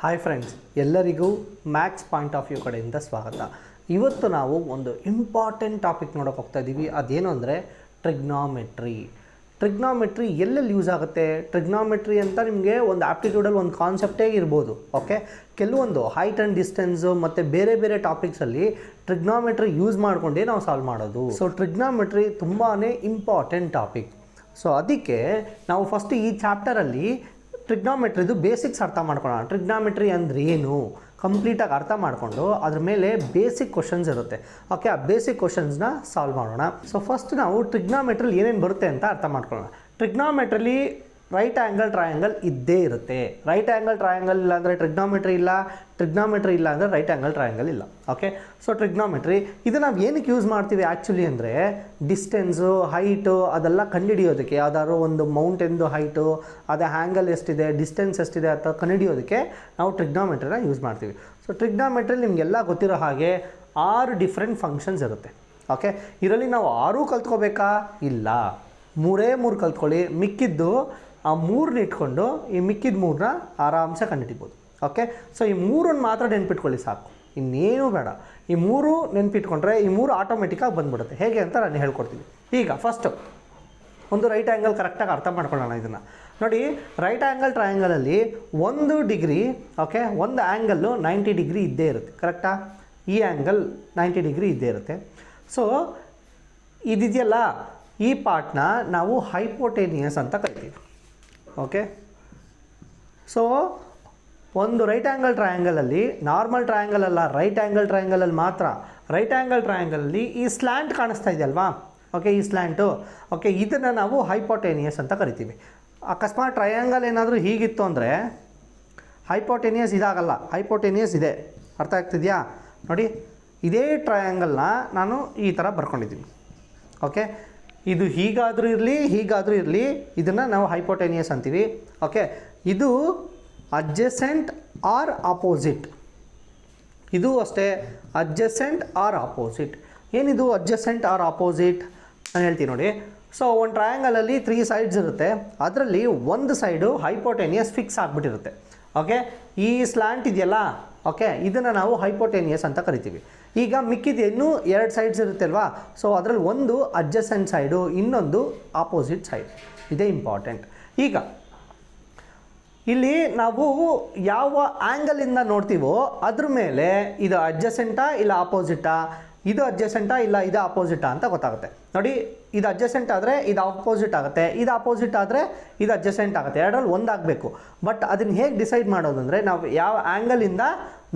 Hi friends, ಎಲ್ಲರಿಗೂ maths point of view ಕಡೆಯಿಂದ ಸ್ವಾಗತ. ಇವತ್ತು ನಾವು ಒಂದು ಇಂಪಾರ್ಟೆಂಟ್ ಟಾಪಿಕ್ ನೋಡೋಕೆ ಹೋಗ್ತಾ ಇದ್ದೀವಿ. ಅದೇನು ಅಂದರೆ ಟ್ರಿಗ್ನಾಮೆಟ್ರಿ. ಟ್ರಿಗ್ನಾಮೆಟ್ರಿ ಎಲ್ಲೆಲ್ಲಿ ಯೂಸ್ ಆಗುತ್ತೆ? ಟ್ರಿಗ್ನಾಮೆಟ್ರಿ ಅಂತ ನಿಮಗೆ ಒಂದು ಆಪ್ಟಿಟ್ಯೂಡಲ್ಲಿ ಒಂದು ಕಾನ್ಸೆಪ್ಟೇ ಇರ್ಬೋದು. ಓಕೆ, ಕೆಲವೊಂದು ಹೈಟ್ ಆ್ಯಂಡ್ ಡಿಸ್ಟೆನ್ಸು ಮತ್ತು ಬೇರೆ ಬೇರೆ ಟಾಪಿಕ್ಸಲ್ಲಿ ಟ್ರಿಗ್ನಾಮೆಟ್ರಿ ಯೂಸ್ ಮಾಡಿಕೊಂಡೇ ನಾವು ಸಾಲ್ವ್ ಮಾಡೋದು. ಸೊ ಟ್ರಿಗ್ನಾಮೆಟ್ರಿ ತುಂಬಾ ಇಂಪಾರ್ಟೆಂಟ್ ಟಾಪಿಕ್. ಸೊ ಅದಕ್ಕೆ ನಾವು ಫಸ್ಟ್ ಈ ಚಾಪ್ಟರಲ್ಲಿ ಟ್ರಿಗ್ನಾಮೆಟ್ರಿದು ಬೇಸಿಕ್ಸ್ ಅರ್ಥ ಮಾಡ್ಕೊಳ್ಳೋಣ. ಟ್ರಿಗ್ನಾಮೆಟ್ರಿ ಅಂದರೆ ಏನು ಕಂಪ್ಲೀಟಾಗಿ ಅರ್ಥ ಮಾಡಿಕೊಂಡು ಅದ್ರ ಮೇಲೆ ಬೇಸಿಕ್ ಕ್ವಶನ್ಸ್ ಇರುತ್ತೆ. ಓಕೆ, ಆ ಬೇಸಿಕ್ ಕ್ವಶನ್ಸ್ನ ಸಾಲ್ವ್ ಮಾಡೋಣ. ಸೊ ಫಸ್ಟ್ ನಾವು ಟ್ರಿಗ್ನಾಮೆಟ್ರಿಲಿ ಏನೇನು ಬರುತ್ತೆ ಅಂತ ಅರ್ಥ ಮಾಡ್ಕೊಳ್ಳೋಣ. ಟ್ರಿಗ್ನಾಮೆಟ್ರಿಲಿ ರೈಟ್ ಆ್ಯಂಗಲ್ ಟ್ರಯಾಂಗಲ್ ಇದ್ದೇ ಇರುತ್ತೆ. ರೈಟ್ ಆ್ಯಂಗಲ್ ಟ್ರಯಾಂಗಲ್ ಇಲ್ಲ ಅಂದರೆ ಟ್ರಿಗ್ನಾಮೆಟ್ರಿ ಇಲ್ಲ, ಟ್ರಿಗ್ನಾಮೆಟ್ರಿ ಇಲ್ಲ ಅಂದರೆ ರೈಟ್ ಆ್ಯಂಗಲ್ ಟ್ರಯಾಂಗಲ್ ಇಲ್ಲ. ಓಕೆ, ಸೊ ಟ್ರಿಗ್ನಾಮೆಟ್ರಿ ಇದು ನಾವು ಏನಕ್ಕೆ ಯೂಸ್ ಮಾಡ್ತೀವಿ ಆ್ಯಕ್ಚುಲಿ ಅಂದರೆ ಡಿಸ್ಟೆನ್ಸು, ಹೈಟು ಅದೆಲ್ಲ ಕಂಡುಹಿಡಿಯೋದಕ್ಕೆ. ಯಾವುದಾದ್ರು ಒಂದು ಮೌಂಟೇನ್ದು ಹೈಟು, ಅದು ಆ್ಯಂಗಲ್ ಎಷ್ಟಿದೆ, ಡಿಸ್ಟೆನ್ಸ್ ಎಷ್ಟಿದೆ ಅಂತ ಕಂಡುಹಿಡಿಯೋದಕ್ಕೆ ನಾವು ಟ್ರಿಗ್ನಾಮೆಟ್ರಿನ ಯೂಸ್ ಮಾಡ್ತೀವಿ. ಸೊ ಟ್ರಿಗ್ನಾಮೆಟ್ರಿ ನಿಮಗೆಲ್ಲ ಗೊತ್ತಿರೋ ಹಾಗೆ 6 ಡಿಫ್ರೆಂಟ್ ಫಂಕ್ಷನ್ಸ್ ಇರುತ್ತೆ. ಓಕೆ, ಇದರಲ್ಲಿ ನಾವು 6 ಕಲ್ತ್ಕೋಬೇಕಾ? ಇಲ್ಲ, 3 ಕಲ್ತ್ಕೊಳ್ಳಿ. ಮಿಕ್ಕಿದ್ದು ಆ 3 ಇಟ್ಕೊಂಡು ಈ ಮಿಕ್ಕಿದ 3ನ ಆರಾಮ್ಸೆ ಕಂಡುಹಿಡಿಬೋದು. ಓಕೆ, ಸೊ ಈ 3 ಮಾತ್ರ ನೆನ್ಪಿಟ್ಕೊಳ್ಳಿ ಸಾಕು, ಇನ್ನೇನು ಬೇಡ. ಈ 3 ನೆನ್ಪಿಟ್ಕೊಂಡ್ರೆ ಈ 3 ಆಟೋಮೆಟಿಕ್ಕಾಗಿ ಬಂದ್ಬಿಡುತ್ತೆ. ಹೇಗೆ ಅಂತ ನಾನು ಹೇಳ್ಕೊಡ್ತೀನಿ. ಈಗ ಫಸ್ಟು ಒಂದು ರೈಟ್ ಆ್ಯಂಗಲ್ ಕರೆಕ್ಟಾಗಿ ಅರ್ಥ ಮಾಡ್ಕೊಳ್ಳೋಣ. ಇದನ್ನು ನೋಡಿ, ರೈಟ್ ಆ್ಯಂಗಲ್ ಟ್ರಯಾಂಗಲಲ್ಲಿ 1 ಡಿಗ್ರಿ, ಓಕೆ, ಒಂದು ಆ್ಯಂಗಲ್ಲು 90 ಡಿಗ್ರಿ ಇದ್ದೇ ಇರುತ್ತೆ. ಕರೆಕ್ಟಾ? ಈ ಆ್ಯಂಗಲ್ 90 ಡಿಗ್ರಿ ಇದ್ದೇ ಇರುತ್ತೆ. ಸೊ ಇದಿದೆಯಲ್ಲ, ಈ ಪಾರ್ಟ್ನ ನಾವು ಹೈಪೋಟೇನಿಯಸ್ ಅಂತ ಕರಿತೀವಿ. ಓಕೆ, ಸೊ ಒಂದು ರೈಟ್ ಆ್ಯಂಗಲ್ ಟ್ರಯಾಂಗಲಲ್ಲಿ, ನಾರ್ಮಲ್ ಟ್ರಯಾಂಗಲ್ ಅಲ್ಲ, ರೈಟ್ ಆ್ಯಂಗಲ್ ಟ್ರಯಾಂಗಲಲ್ಲಿ ಮಾತ್ರ, ರೈಟ್ ಆ್ಯಂಗಲ್ ಟ್ರಯಾಂಗಲಲ್ಲಿ ಈ ಸ್ಲ್ಯಾಂಟ್ ಕಾಣಿಸ್ತಾ ಇದೆಯಲ್ವಾ? ಓಕೆ, ಈ ಸ್ಲ್ಯಾಂಟು, ಓಕೆ, ಇದನ್ನು ನಾವು ಹೈಪೋಟೇನಿಯಸ್ ಅಂತ ಕರಿತೀವಿ. ಅಕಸ್ಮಾತ್ ಟ್ರಯಾಂಗಲ್ ಏನಾದರೂ ಹೀಗಿತ್ತು ಅಂದರೆ ಹೈಪೋಟೇನಿಯಸ್ ಇದಾಗಲ್ಲ, ಹೈಪೋಟೇನಿಯಸ್ ಇದೆ. ಅರ್ಥ ಆಗ್ತಿದೆಯಾ? ನೋಡಿ, ಇದೇ ಟ್ರಯಾಂಗಲ್ನ ನಾನು ಈ ಥರ ಬರ್ಕೊಂಡಿದ್ದೀನಿ. ಓಕೆ, ಇದು ಹೀಗಾದರೂ ಇರಲಿ, ಹೀಗಾದರೂ ಇರಲಿ, ಇದನ್ನು ನಾವು ಹೈಪೋಟೇನಿಯಸ್ ಅಂತೀವಿ. ಓಕೆ, ಇದು ಅಡ್ಜಸೆಂಟ್ ಆರ್ ಆಪೋಸಿಟ್. ಇದು ಅಷ್ಟೇ, ಅಡ್ಜಸೆಂಟ್ ಆರ್ ಆಪೋಸಿಟ್. ಏನಿದು ಅಡ್ಜಸೆಂಟ್ ಆರ್ ಆಪೋಸಿಟ್? ನಾನು ಹೇಳ್ತೀನಿ ನೋಡಿ. ಸೊ ಒಂದು ಟ್ರಯಾಂಗಲಲ್ಲಿ 3 ಸೈಡ್ಸ್ ಇರುತ್ತೆ. ಅದರಲ್ಲಿ ಒಂದು ಸೈಡು ಹೈಪೋಟೇನಿಯಸ್ ಫಿಕ್ಸ್ ಆಗಿಬಿಟ್ಟಿರುತ್ತೆ. ಓಕೆ, ಈ ಸ್ಲ್ಯಾಂಟ್ ಇದೆಯಲ್ಲ, ಓಕೆ, ಇದನ್ನು ನಾವು ಹೈಪೋಟೇನಿಯಸ್ ಅಂತ ಕರಿತೀವಿ. ಈಗ ಮಿಕ್ಕಿದ ಇನ್ನೂ 2 ಸೈಡ್ಸ್ ಇರುತ್ತೆ ಅಲ್ವಾ? ಸೊ ಅದರಲ್ಲಿ ಒಂದು ಅಡ್ಜಸೆಂಟ್ ಸೈಡು, ಇನ್ನೊಂದು ಆಪೋಸಿಟ್ ಸೈಡ್. ಇದೇ ಇಂಪಾರ್ಟೆಂಟ್. ಈಗ ಇಲ್ಲಿ ನಾವು ಯಾವ ಆ್ಯಂಗಲಿಂದ ನೋಡ್ತೀವೋ ಅದ್ರ ಮೇಲೆ ಇದು ಅಡ್ಜಸೆಂಟಾ ಇಲ್ಲ ಆಪೋಸಿಟಾ, ಇದು ಅಡ್ಜಸೆಂಟಾ ಇಲ್ಲ ಇದು ಆಪೋಸಿಟಾ ಅಂತ ಗೊತ್ತಾಗುತ್ತೆ. ನೋಡಿ, ಇದು ಅಡ್ಜಸೆಂಟ್ ಆದರೆ ಇದು ಆಪೋಸಿಟ್ ಆಗುತ್ತೆ, ಇದು ಆಪೋಸಿಟ್ ಆದರೆ ಇದು ಅಡ್ಜಸೆಂಟ್ ಆಗುತ್ತೆ. ಎರಡರಲ್ಲಿ ಒಂದಾಗಬೇಕು. ಬಟ್ ಅದನ್ನು ಹೇಗೆ ಡಿಸೈಡ್ ಮಾಡೋದು ಅಂದರೆ ನಾವು ಯಾವ ಆ್ಯಂಗಲಿಂದ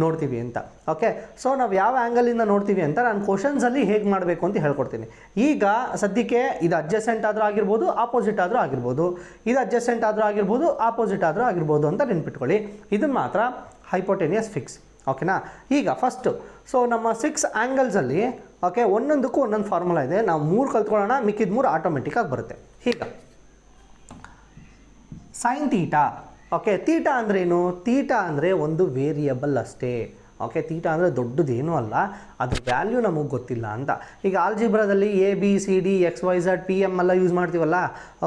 ನೋಡ್ತೀವಿ ಅಂತ. ಓಕೆ, ಸೊ ನಾವು ಯಾವ ಆ್ಯಂಗಲಿಂದ ನೋಡ್ತೀವಿ ಅಂತ ನಾನು ಕ್ವಶನ್ಸಲ್ಲಿ ಹೇಗೆ ಮಾಡಬೇಕು ಅಂತ ಹೇಳ್ಕೊಡ್ತೀನಿ. ಈಗ ಸದ್ಯಕ್ಕೆ ಇದು ಅಡ್ಜಸೆಂಟ್ ಆದರೂ ಆಗಿರ್ಬೋದು, ಆಪೋಸಿಟ್ ಆದರೂ ಆಗಿರ್ಬೋದು, ಇದು ಅಡ್ಜಸೆಂಟ್ ಆದರೂ ಆಗಿರ್ಬೋದು, ಆಪೋಸಿಟ್ ಆದರೂ ಆಗಿರ್ಬೋದು ಅಂತ ನೆನ್ಪಿಟ್ಕೊಳ್ಳಿ. ಇದನ್ನು ಮಾತ್ರ ಹೈಪೋಟೇನಿಯಸ್ ಫಿಕ್ಸ್. ಓಕೆನಾ? ಈಗ ಫಸ್ಟು, ಸೊ ನಮ್ಮ 6 ಆ್ಯಂಗಲ್ಸಲ್ಲಿ, ಓಕೆ, ಒಂದೊಂದಕ್ಕೂ ಒಂದೊಂದು ಫಾರ್ಮುಲಾ ಇದೆ. ನಾವು 3 ಕಲ್ತ್ಕೊಳ್ಳೋಣ, ಮಿಕ್ಕಿದ 3 ಆಟೋಮೆಟಿಕ್ಕಾಗಿ ಬರುತ್ತೆ. ಈಗ ಸೈನ್ ತೀಟಾ. ಓಕೆ, ತೀಟಾ ಅಂದ್ರೇನು? ತೀಟಾ ಅಂದರೆ ಒಂದು ವೇರಿಯಬಲ್ ಅಷ್ಟೇ. ಓಕೆ, ತೀಟಾ ಅಂದರೆ ದೊಡ್ಡದೇನೂ ಅಲ್ಲ, ಅದ್ರ ವ್ಯಾಲ್ಯೂ ನಮಗೆ ಗೊತ್ತಿಲ್ಲ ಅಂತ. ಈಗ ಆಲ್ಜಿಬ್ರಾದಲ್ಲಿ ABCD XYZ PM ಎಲ್ಲ ಯೂಸ್ ಮಾಡ್ತೀವಲ್ಲ,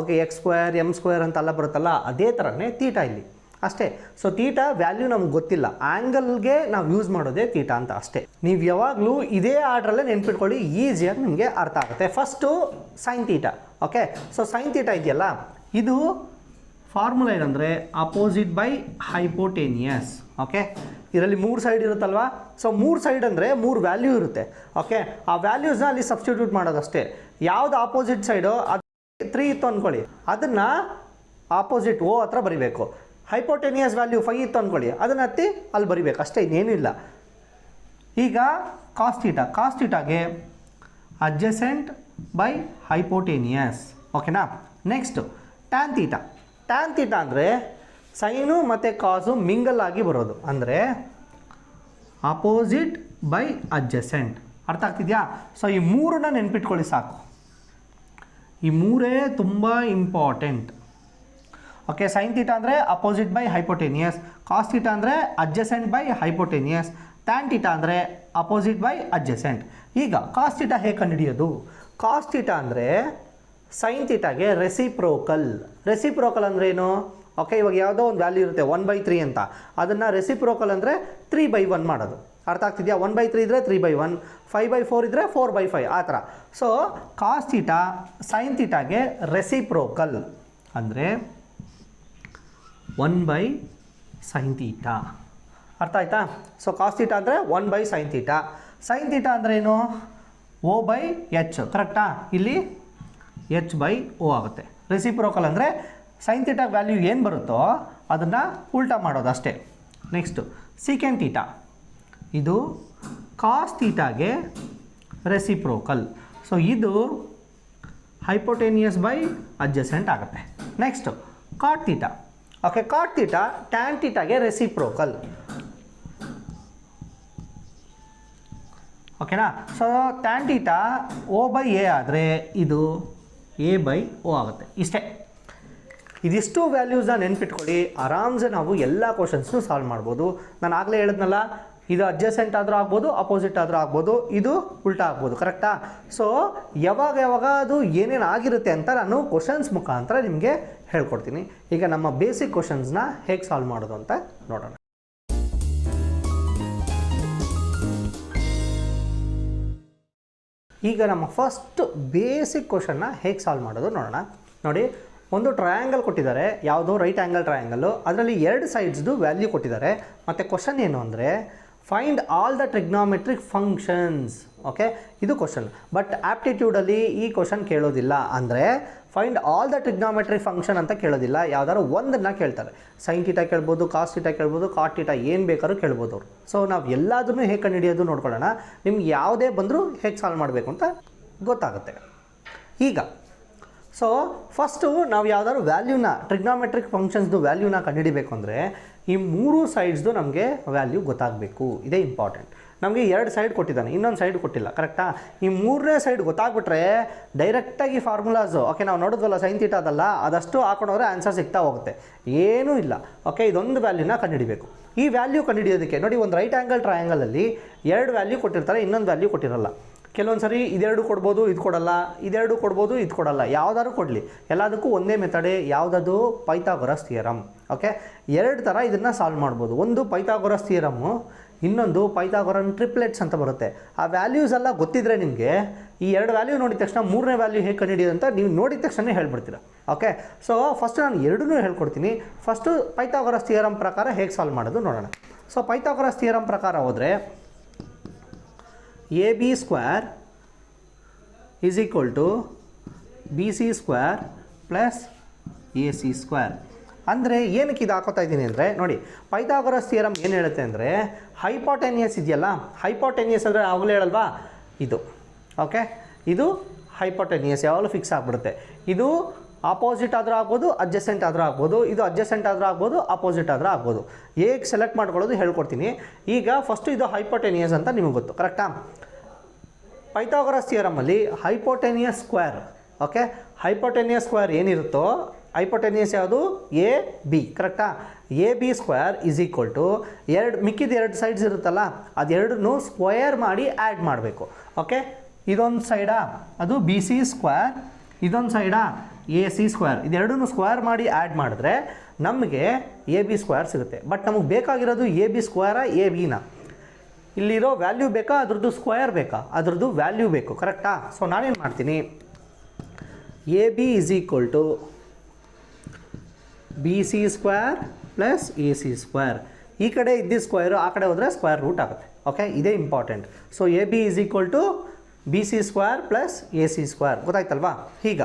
ಓಕೆ, X² M² ಅಂತೆಲ್ಲ ಬರುತ್ತಲ್ಲ, ಅದೇ ಥರನೇ ತೀಟಾ ಇಲ್ಲಿ ಅಷ್ಟೇ. ಸೊ ತೀಟಾ ವ್ಯಾಲ್ಯೂ ನಮ್ಗೆ ಗೊತ್ತಿಲ್ಲ, ಆ್ಯಂಗಲ್ಗೆ ನಾವು ಯೂಸ್ ಮಾಡೋದೇ ತೀಟಾ ಅಂತ ಅಷ್ಟೇ. ನೀವು ಯಾವಾಗಲೂ ಇದೇ ಆರ್ಡ್ರಲ್ಲೇ ನೆನ್ಪಿಟ್ಕೊಳ್ಳಿ, ಈಸಿಯಾಗಿ ನಿಮಗೆ ಅರ್ಥ ಆಗುತ್ತೆ. First sign theta. Okay, so sine theta ಇದೆಯಲ್ಲ, ಇದು ಫಾರ್ಮುಲಾ ಏನಂದರೆ ಅಪೋಸಿಟ್ ಬೈ ಹೈಪೋಟೇನಿಯಸ್. ಓಕೆ, ಇದರಲ್ಲಿ 3 ಸೈಡ್ ಇರುತ್ತಲ್ವಾ? ಸೊ 3 ಸೈಡ್ ಅಂದರೆ 3 ವ್ಯಾಲ್ಯೂ ಇರುತ್ತೆ. ಓಕೆ, ಆ ವ್ಯಾಲ್ಯೂಸ್ನ ಅಲ್ಲಿ ಸಬ್ಸ್ಟಿಟ್ಯೂಟ್ ಮಾಡೋದಷ್ಟೇ. ಯಾವುದು ಆಪೋಸಿಟ್ ಸೈಡು, ಅದು 3 ಇತ್ತು ಅಂದ್ಕೊಳ್ಳಿ, ಅದನ್ನು ಆಪೋಸಿಟ್ O ಹತ್ರ ಬರೀಬೇಕು. ಹೈಪೋಟೇನಿಯಸ್ ವ್ಯಾಲ್ಯೂ 5 ಇತ್ತು ಅಂದ್ಕೊಳ್ಳಿ, ಅದನ್ನು ಹತ್ತಿ ಅಲ್ಲಿ ಬರಿಬೇಕು ಅಷ್ಟೇ, ಇನ್ನೇನು ಇಲ್ಲ. ಈಗ ಕಾಸ್ ತೀಟಾ. ಕಾಸ್ ತೀಟಾಗೆ ಅಡ್ಜಸೆಂಟ್ ಬೈ ಹೈಪೋಟೇನಿಯಸ್. ಓಕೆನಾ? Next tan theta. Tan theta ಅಂದರೆ ಸೈನು ಮತ್ತು ಕಾಸು ಮಿಂಗಲ್ ಆಗಿ ಬರೋದು, ಅಂದರೆ ಅಪೋಸಿಟ್ ಬೈ ಅಡ್ಜಸೆಂಟ್. ಅರ್ಥ ಆಗ್ತಿದೆಯಾ? ಸೊ ಈ 3ನ ನೆನ್ಪಿಟ್ಕೊಳ್ಳಿ ಸಾಕು. ಈ 3 ತುಂಬ ಇಂಪಾರ್ಟೆಂಟ್. ಓಕೆ, ಸೈನ್ ತೀಟಾ ಅಂದರೆ ಅಪೋಸಿಟ್ ಬೈ ಹೈಪೋಟೇನಿಯಸ್, ಕಾಸ್ ತೀಟಾ ಅಂದರೆ ಅಡ್ಜಸೆಂಟ್ ಬೈ ಹೈಪೋಟೇನಿಯಸ್, ಟ್ಯಾನ್ ತೀಟಾ ಅಂದರೆ ಅಪೋಸಿಟ್ ಬೈ ಅಡ್ಜಸೆಂಟ್. ಈಗ ಕಾಸ್ ತೀಟಾ ಹೇಗೆ ಕಂಡುಹಿಡಿಯೋದು? ಕಾಸ್ ತೀಟಾ ಅಂದರೆ ಸೈನ್ ತೀಟಾಗೆ ರೆಸಿಪ್ರೋಕಲ್. ರೆಸಿಪ್ರೋಕಲ್ ಅಂದರೆ ಏನು? ಓಕೆ, ಇವಾಗ ಯಾವುದೋ ಒಂದು ವ್ಯಾಲ್ಯೂ ಇರುತ್ತೆ 1/3 ಅಂತ, ಅದನ್ನು ರೆಸಿಪ್ರೋಕಲ್ ಅಂದರೆ 3/1 ಮಾಡೋದು. ಅರ್ಥ ಆಗ್ತಿದೆಯಾ? 1/3 ಇದ್ದರೆ 3/1, 5/4 ಇದ್ದರೆ 4/5 ಆ ಥರ. ಸೊ ಕಾಸ್ ಥೀಟಾ ಸೈನ್ ಥೀಟಾಗೆ ರೆಸಿಪ್ರೋಕಲ್ ಅಂದರೆ 1/sin ಥೀಟಾ. ಅರ್ಥ ಆಯ್ತಾ? ಸೊ ಕಾಸ್ ಥೀಟಾ ಅಂದರೆ 1/sin ಥೀಟಾ. ಸೈನ್ ಥೀಟಾ ಅಂದರೆ ಏನು? O/H. ಕರೆಕ್ಟಾ? ಇಲ್ಲಿ H/O ಆಗುತ್ತೆ. ರೆಸಿಪ್ರೋಕಲ್ ಅಂದರೆ ಸೈನ್ ಥೀಟಾ ವ್ಯಾಲ್ಯೂ ಏನು ಬರುತ್ತೋ ಅದನ್ನು ಉಲ್ಟಾ ಮಾಡೋದು ಅಷ್ಟೇ. ನೆಕ್ಸ್ಟು ಸೀಕೆಂಟ್ ಥೀಟಾ, ಇದು ಕಾಸ್ ಥೀಟಾಗೆ ರೆಸಿಪ್ರೋಕಲ್. ಸೊ ಇದು ಹೈಪೋಟೇನಿಯಸ್ ಬೈ ಅಡ್ಜಸೆಂಟ್ ಆಗುತ್ತೆ. Next cot theta. Okay, cot theta tan ಥೀಟಾಗೆ ರೆಸಿಪ್ರೋಕಲ್. ಓಕೆನಾ? ಸೊ ಟ್ಯಾನ್ ಥೀಟಾ O/A ಆದರೆ ಇದು A/O ಆಗುತ್ತೆ. ಇಷ್ಟೇ. ಇದಿಷ್ಟು ವ್ಯಾಲ್ಯೂಸ್ನ ನೆನ್ಪಿಟ್ಕೊಳ್ಳಿ, ಆರಾಮ್ಸೆ ನಾವು ಎಲ್ಲ ಕ್ವಶನ್ಸ್ನು ಸಾಲ್ವ್ ಮಾಡ್ಬೋದು. ನಾನು ಆಗಲೇ ಹೇಳಿದ್ನಲ್ಲ, ಇದು ಅಡ್ಜಸೆಂಟ್ ಆದರೂ ಆಗ್ಬೋದು, ಅಪೋಸಿಟ್ ಆದರೂ ಆಗ್ಬೋದು, ಇದು ಉಲ್ಟಾ ಆಗ್ಬೋದು. ಕರೆಕ್ಟಾ? ಸೊ ಯಾವಾಗ ಅದು ಏನೇನು ಆಗಿರುತ್ತೆ ಅಂತ ನಾನು ಕ್ವಶನ್ಸ್ ಮುಖಾಂತರ ನಿಮಗೆ ಹೇಳ್ಕೊಡ್ತೀನಿ. ಈಗ ನಮ್ಮ ಬೇಸಿಕ್ ಕ್ವಶನ್ಸ್ನ ಹೇಗೆ ಸಾಲ್ವ್ ಮಾಡೋದು ಅಂತ ನೋಡೋಣ. ಈಗ ನಮ್ಮ ಫಸ್ಟ್ ಬೇಸಿಕ್ ಕ್ವಶನ್ನ ಹೇಗೆ ಸಾಲ್ವ್ ಮಾಡೋದು ನೋಡೋಣ. ನೋಡಿ, ಒಂದು ಟ್ರಯಾಂಗಲ್ ಕೊಟ್ಟಿದ್ದಾರೆ, ಯಾವುದೋ ರೈಟ್ ಆ್ಯಂಗಲ್ ಟ್ರಯಾಂಗಲ್ಲು, ಅದರಲ್ಲಿ 2 ಸೈಡ್ಸ್ದು ವ್ಯಾಲ್ಯೂ ಕೊಟ್ಟಿದ್ದಾರೆ. ಮತ್ತು ಕ್ವಶನ್ ಏನು ಅಂದರೆ find all the trigonometric functions. Okay, ಇದು ಕ್ವಶನ್. ಬಟ್ ಆಪ್ಟಿಟ್ಯೂಡಲ್ಲಿ ಈ ಕ್ವಶನ್ ಕೇಳೋದಿಲ್ಲ. ಅಂದರೆ find all the trigonometric function ಅಂತ ಕೇಳೋದಿಲ್ಲ, ಯಾವ್ದಾದ್ರು ಒಂದನ್ನು ಕೇಳ್ತಾರೆ. ಸೈನ್ ಥೀಟಾ ಕೇಳ್ಬೋದು, ಕಾಸ್ ಥೀಟಾ ಕೇಳ್ಬೋದು, ಕಾಟ್ ಥೀಟಾ ಏನು ಬೇಕಾದ್ರೂ ಕೇಳ್ಬೋದು ಅವರು. ಸೊ ನಾವು ಎಲ್ಲದನ್ನೂ ಹೇಗೆ ಕಂಡುಹಿಡಿಯೋದು ನೋಡ್ಕೊಳ್ಳೋಣ. ನಿಮ್ಗೆ ಯಾವುದೇ ಬಂದರೂ ಹೇಗೆ ಸಾಲ್ವ್ ಮಾಡಬೇಕು ಅಂತ ಗೊತ್ತಾಗುತ್ತೆ. ಈಗ ಸೊ ಫಸ್ಟು ನಾವು ಯಾವ್ದಾದ್ರು ವ್ಯಾಲ್ಯೂನ, ಟ್ರಿಗ್ನಾಮೆಟ್ರಿಕ್ ಫಂಕ್ಷನ್ಸ್ದು ವ್ಯಾಲ್ಯೂನ ಕಂಡುಹಿಡಿಬೇಕು ಅಂದರೆ ಈ 3 ಸೈಡ್ಸ್ದು ನಮಗೆ ವ್ಯಾಲ್ಯೂ ಗೊತ್ತಾಗಬೇಕು. ಇದೇ ಇಂಪಾರ್ಟೆಂಟ್. ನಮಗೆ 2 ಸೈಡ್ ಕೊಟ್ಟಿದ್ದಾನೆ, ಇನ್ನೊಂದು ಸೈಡ್ ಕೊಟ್ಟಿಲ್ಲ. ಕರೆಕ್ಟಾ? ಈ 3ನೇ ಸೈಡ್ ಗೊತ್ತಾಗ್ಬಿಟ್ರೆ ಡೈರೆಕ್ಟಾಗಿ ಫಾರ್ಮುಲಾಸು, ಓಕೆ, ನಾವು ನೋಡಿದ್ವಲ್ಲ ಸೈನ್ ಥೀಟಾದಲ್ಲ, ಅದಷ್ಟು ಹಾಕೊಂಡೋದ್ರೆ ಆನ್ಸರ್ ಸಿಗ್ತಾ ಹೋಗುತ್ತೆ. ಏನೂ ಇಲ್ಲ. ಓಕೆ, ಇದೊಂದು ವ್ಯಾಲ್ಯೂನ ಕಂಡುಹಿಡಿಬೇಕು. ಈ ವ್ಯಾಲ್ಯೂ ಕಂಡುಹಿಡಿಯೋದಕ್ಕೆ ನೋಡಿ, ಒಂದು ರೈಟ್ ಆ್ಯಂಗಲ್ ಟ್ರಯಾಂಗಲಲ್ಲಿ 2 ವ್ಯಾಲ್ಯೂ ಕೊಟ್ಟಿರ್ತಾರೆ, ಇನ್ನೊಂದು ವ್ಯಾಲ್ಯೂ ಕೊಟ್ಟಿರಲ್ಲ. ಕೆಲವೊಂದು ಸರಿ ಇದೆರಡು ಕೊಡ್ಬೋದು, ಇದು ಕೊಡಲ್ಲ, ಇದೆರಡು ಕೊಡ್ಬೋದು, ಇದು ಕೊಡಲ್ಲ. ಯಾವುದಾದ್ರು ಕೊಡಲಿ, ಎಲ್ಲದಕ್ಕೂ ಒಂದೇ ಮೆಥಡೇ. ಯಾವುದದು? Pythagoras theorem. ಓಕೆ, 2 ಥರ ಇದನ್ನು ಸಾಲ್ವ್ ಮಾಡ್ಬೋದು. ಒಂದು ಪೈಥಾಗೊರಸ್ ಥಿಯರಮ್ಮು, ಇನ್ನೊಂದು ಪೈಥಾಗೊರನ್ ಟ್ರಿಪ್ಲೆಟ್ಸ್ ಅಂತ ಬರುತ್ತೆ. ಆ ವ್ಯಾಲ್ಯೂಸ್ ಎಲ್ಲ ಗೊತ್ತಿದ್ರೆ ನಿಮಗೆ ಈ 2 ವ್ಯಾಲ್ಯೂ ನೋಡಿದ ತಕ್ಷಣ 3ನೇ ವ್ಯಾಲ್ಯೂ ಹೇಗೆ ಕಂಡುಹಿಡಿಯೋದು ಅಂತ ನೀವು ನೋಡಿದ ತಕ್ಷಣ ಹೇಳ್ಬಿಡ್ತೀರ. ಓಕೆ, ಸೊ ಫಸ್ಟ್ ನಾನು 2ನೂ ಹೇಳ್ಕೊಡ್ತೀನಿ. ಫಸ್ಟು ಪೈಥಾಗೊರಸ್ ಥಿಯರಮ್ ಪ್ರಕಾರ ಹೇಗೆ ಸಾಲ್ವ್ ಮಾಡೋದು ನೋಡೋಣ. ಸೊ ಪೈಥಾಗೊರಸ್ ಥಿಯರಮ್ ಪ್ರಕಾರ ಹೋದರೆ AB square is equal to BC square plus AC square. ಅಂದರೆ ಏನಕ್ಕೆ ಇದು ಹಾಕೋತಾ ಇದ್ದೀನಿ ಅಂದರೆ ನೋಡಿ, ಪೈಥಾಗೊರಸ್ ಥಿಯರಮ್ ಏನು ಹೇಳುತ್ತೆ ಅಂದರೆ ಹೈಪೋಟೆನಿಯಸ್ ಇದೆಯಲ್ಲ, ಹೈಪೋಟೆನಿಯಸ್ ಅಂದರೆ ಆಗಲೇ ಹೇಳಲ್ವಾ ಇದು. ಓಕೆ, ಇದು ಹೈಪೋಟೆನಿಯಸ್ ಯಾವಾಗಲೂ ಫಿಕ್ಸ್ ಆಗಿಬಿಡುತ್ತೆ. ಇದು ಆಪೋಸಿಟ್ ಆದರೂ ಆಗ್ಬೋದು, ಅಡ್ಜಸೆಂಟ್ ಆದರೂ ಆಗ್ಬೋದು. ಇದು ಅಡ್ಜಸೆಂಟ್ ಆದರೂ ಆಗ್ಬೋದು, ಆಪೋಸಿಟ್ ಆದರೂ ಆಗ್ಬೋದು. ಹೇಗೆ ಸೆಲೆಕ್ಟ್ ಮಾಡ್ಕೊಳ್ಳೋದು ಹೇಳ್ಕೊಡ್ತೀನಿ. ಈಗ ಫಸ್ಟು ಇದು ಹೈಪೋಟೆನಿಯಸ್ ಅಂತ ನಿಮಗೆ ಗೊತ್ತು. ಕರೆಕ್ಟಾ? ಪೈಥಾಗೊರಸ್ ಥಿಯರಮಲ್ಲಿ hypotenuse square, okay, hypotenuse square ಏನಿರುತ್ತೋ, ಹೈಪೋಟೆನಿಯಸ್ ಯಾವುದು? AB. ಕರೆಕ್ಟಾ? AB square is equal to ಮಿಕ್ಕಿದ 2 ಸೈಡ್ಸ್ ಇರುತ್ತಲ್ಲ, ಅದೆರಡನ್ನೂ ಸ್ಕ್ವೇರ್ ಮಾಡಿ ಆ್ಯಡ್ ಮಾಡಬೇಕು. ಓಕೆ, ಇದೊಂದು ಸೈಡಾ ಅದು BC ಸ್ಕ್ವೇರ್, ಇದೊಂದು ಸೈಡಾ AC ಸ್ಕ್ವೇರ್. ಇದೆರಡನ್ನೂ ಸ್ಕ್ವೇರ್ ಮಾಡಿ ಆ್ಯಡ್ ಮಾಡಿದ್ರೆ ನಮಗೆ AB ಸ್ಕ್ವೇರ್ ಸಿಗುತ್ತೆ. ಬಟ್ ನಮಗೆ ಬೇಕಾಗಿರೋದು AB ಸ್ಕ್ವೇರಾ ABನ? ಇಲ್ಲಿರೋ ವ್ಯಾಲ್ಯೂ ಬೇಕಾ, ಅದ್ರದ್ದು ಸ್ಕ್ವೇರ್ ಬೇಕಾ? ಅದ್ರದ್ದು ವ್ಯಾಲ್ಯೂ ಬೇಕು. ಕರೆಕ್ಟಾ? ಸೊ ನಾನೇನು ಮಾಡ್ತೀನಿ, AB is equal to BC square plus AC square. ಈ ಕಡೆ ಇದ್ದಿದ್ದು ಸ್ಕ್ವೇರು, ಆ ಕಡೆ ಹೋದರೆ ಸ್ಕ್ವೇರ್ ರೂಟ್ ಆಗುತ್ತೆ. ಓಕೆ, ಇದೇ important. So AB is equal to BC square plus AC square. ಗೊತ್ತಾಯ್ತಲ್ವಾ? ಈಗ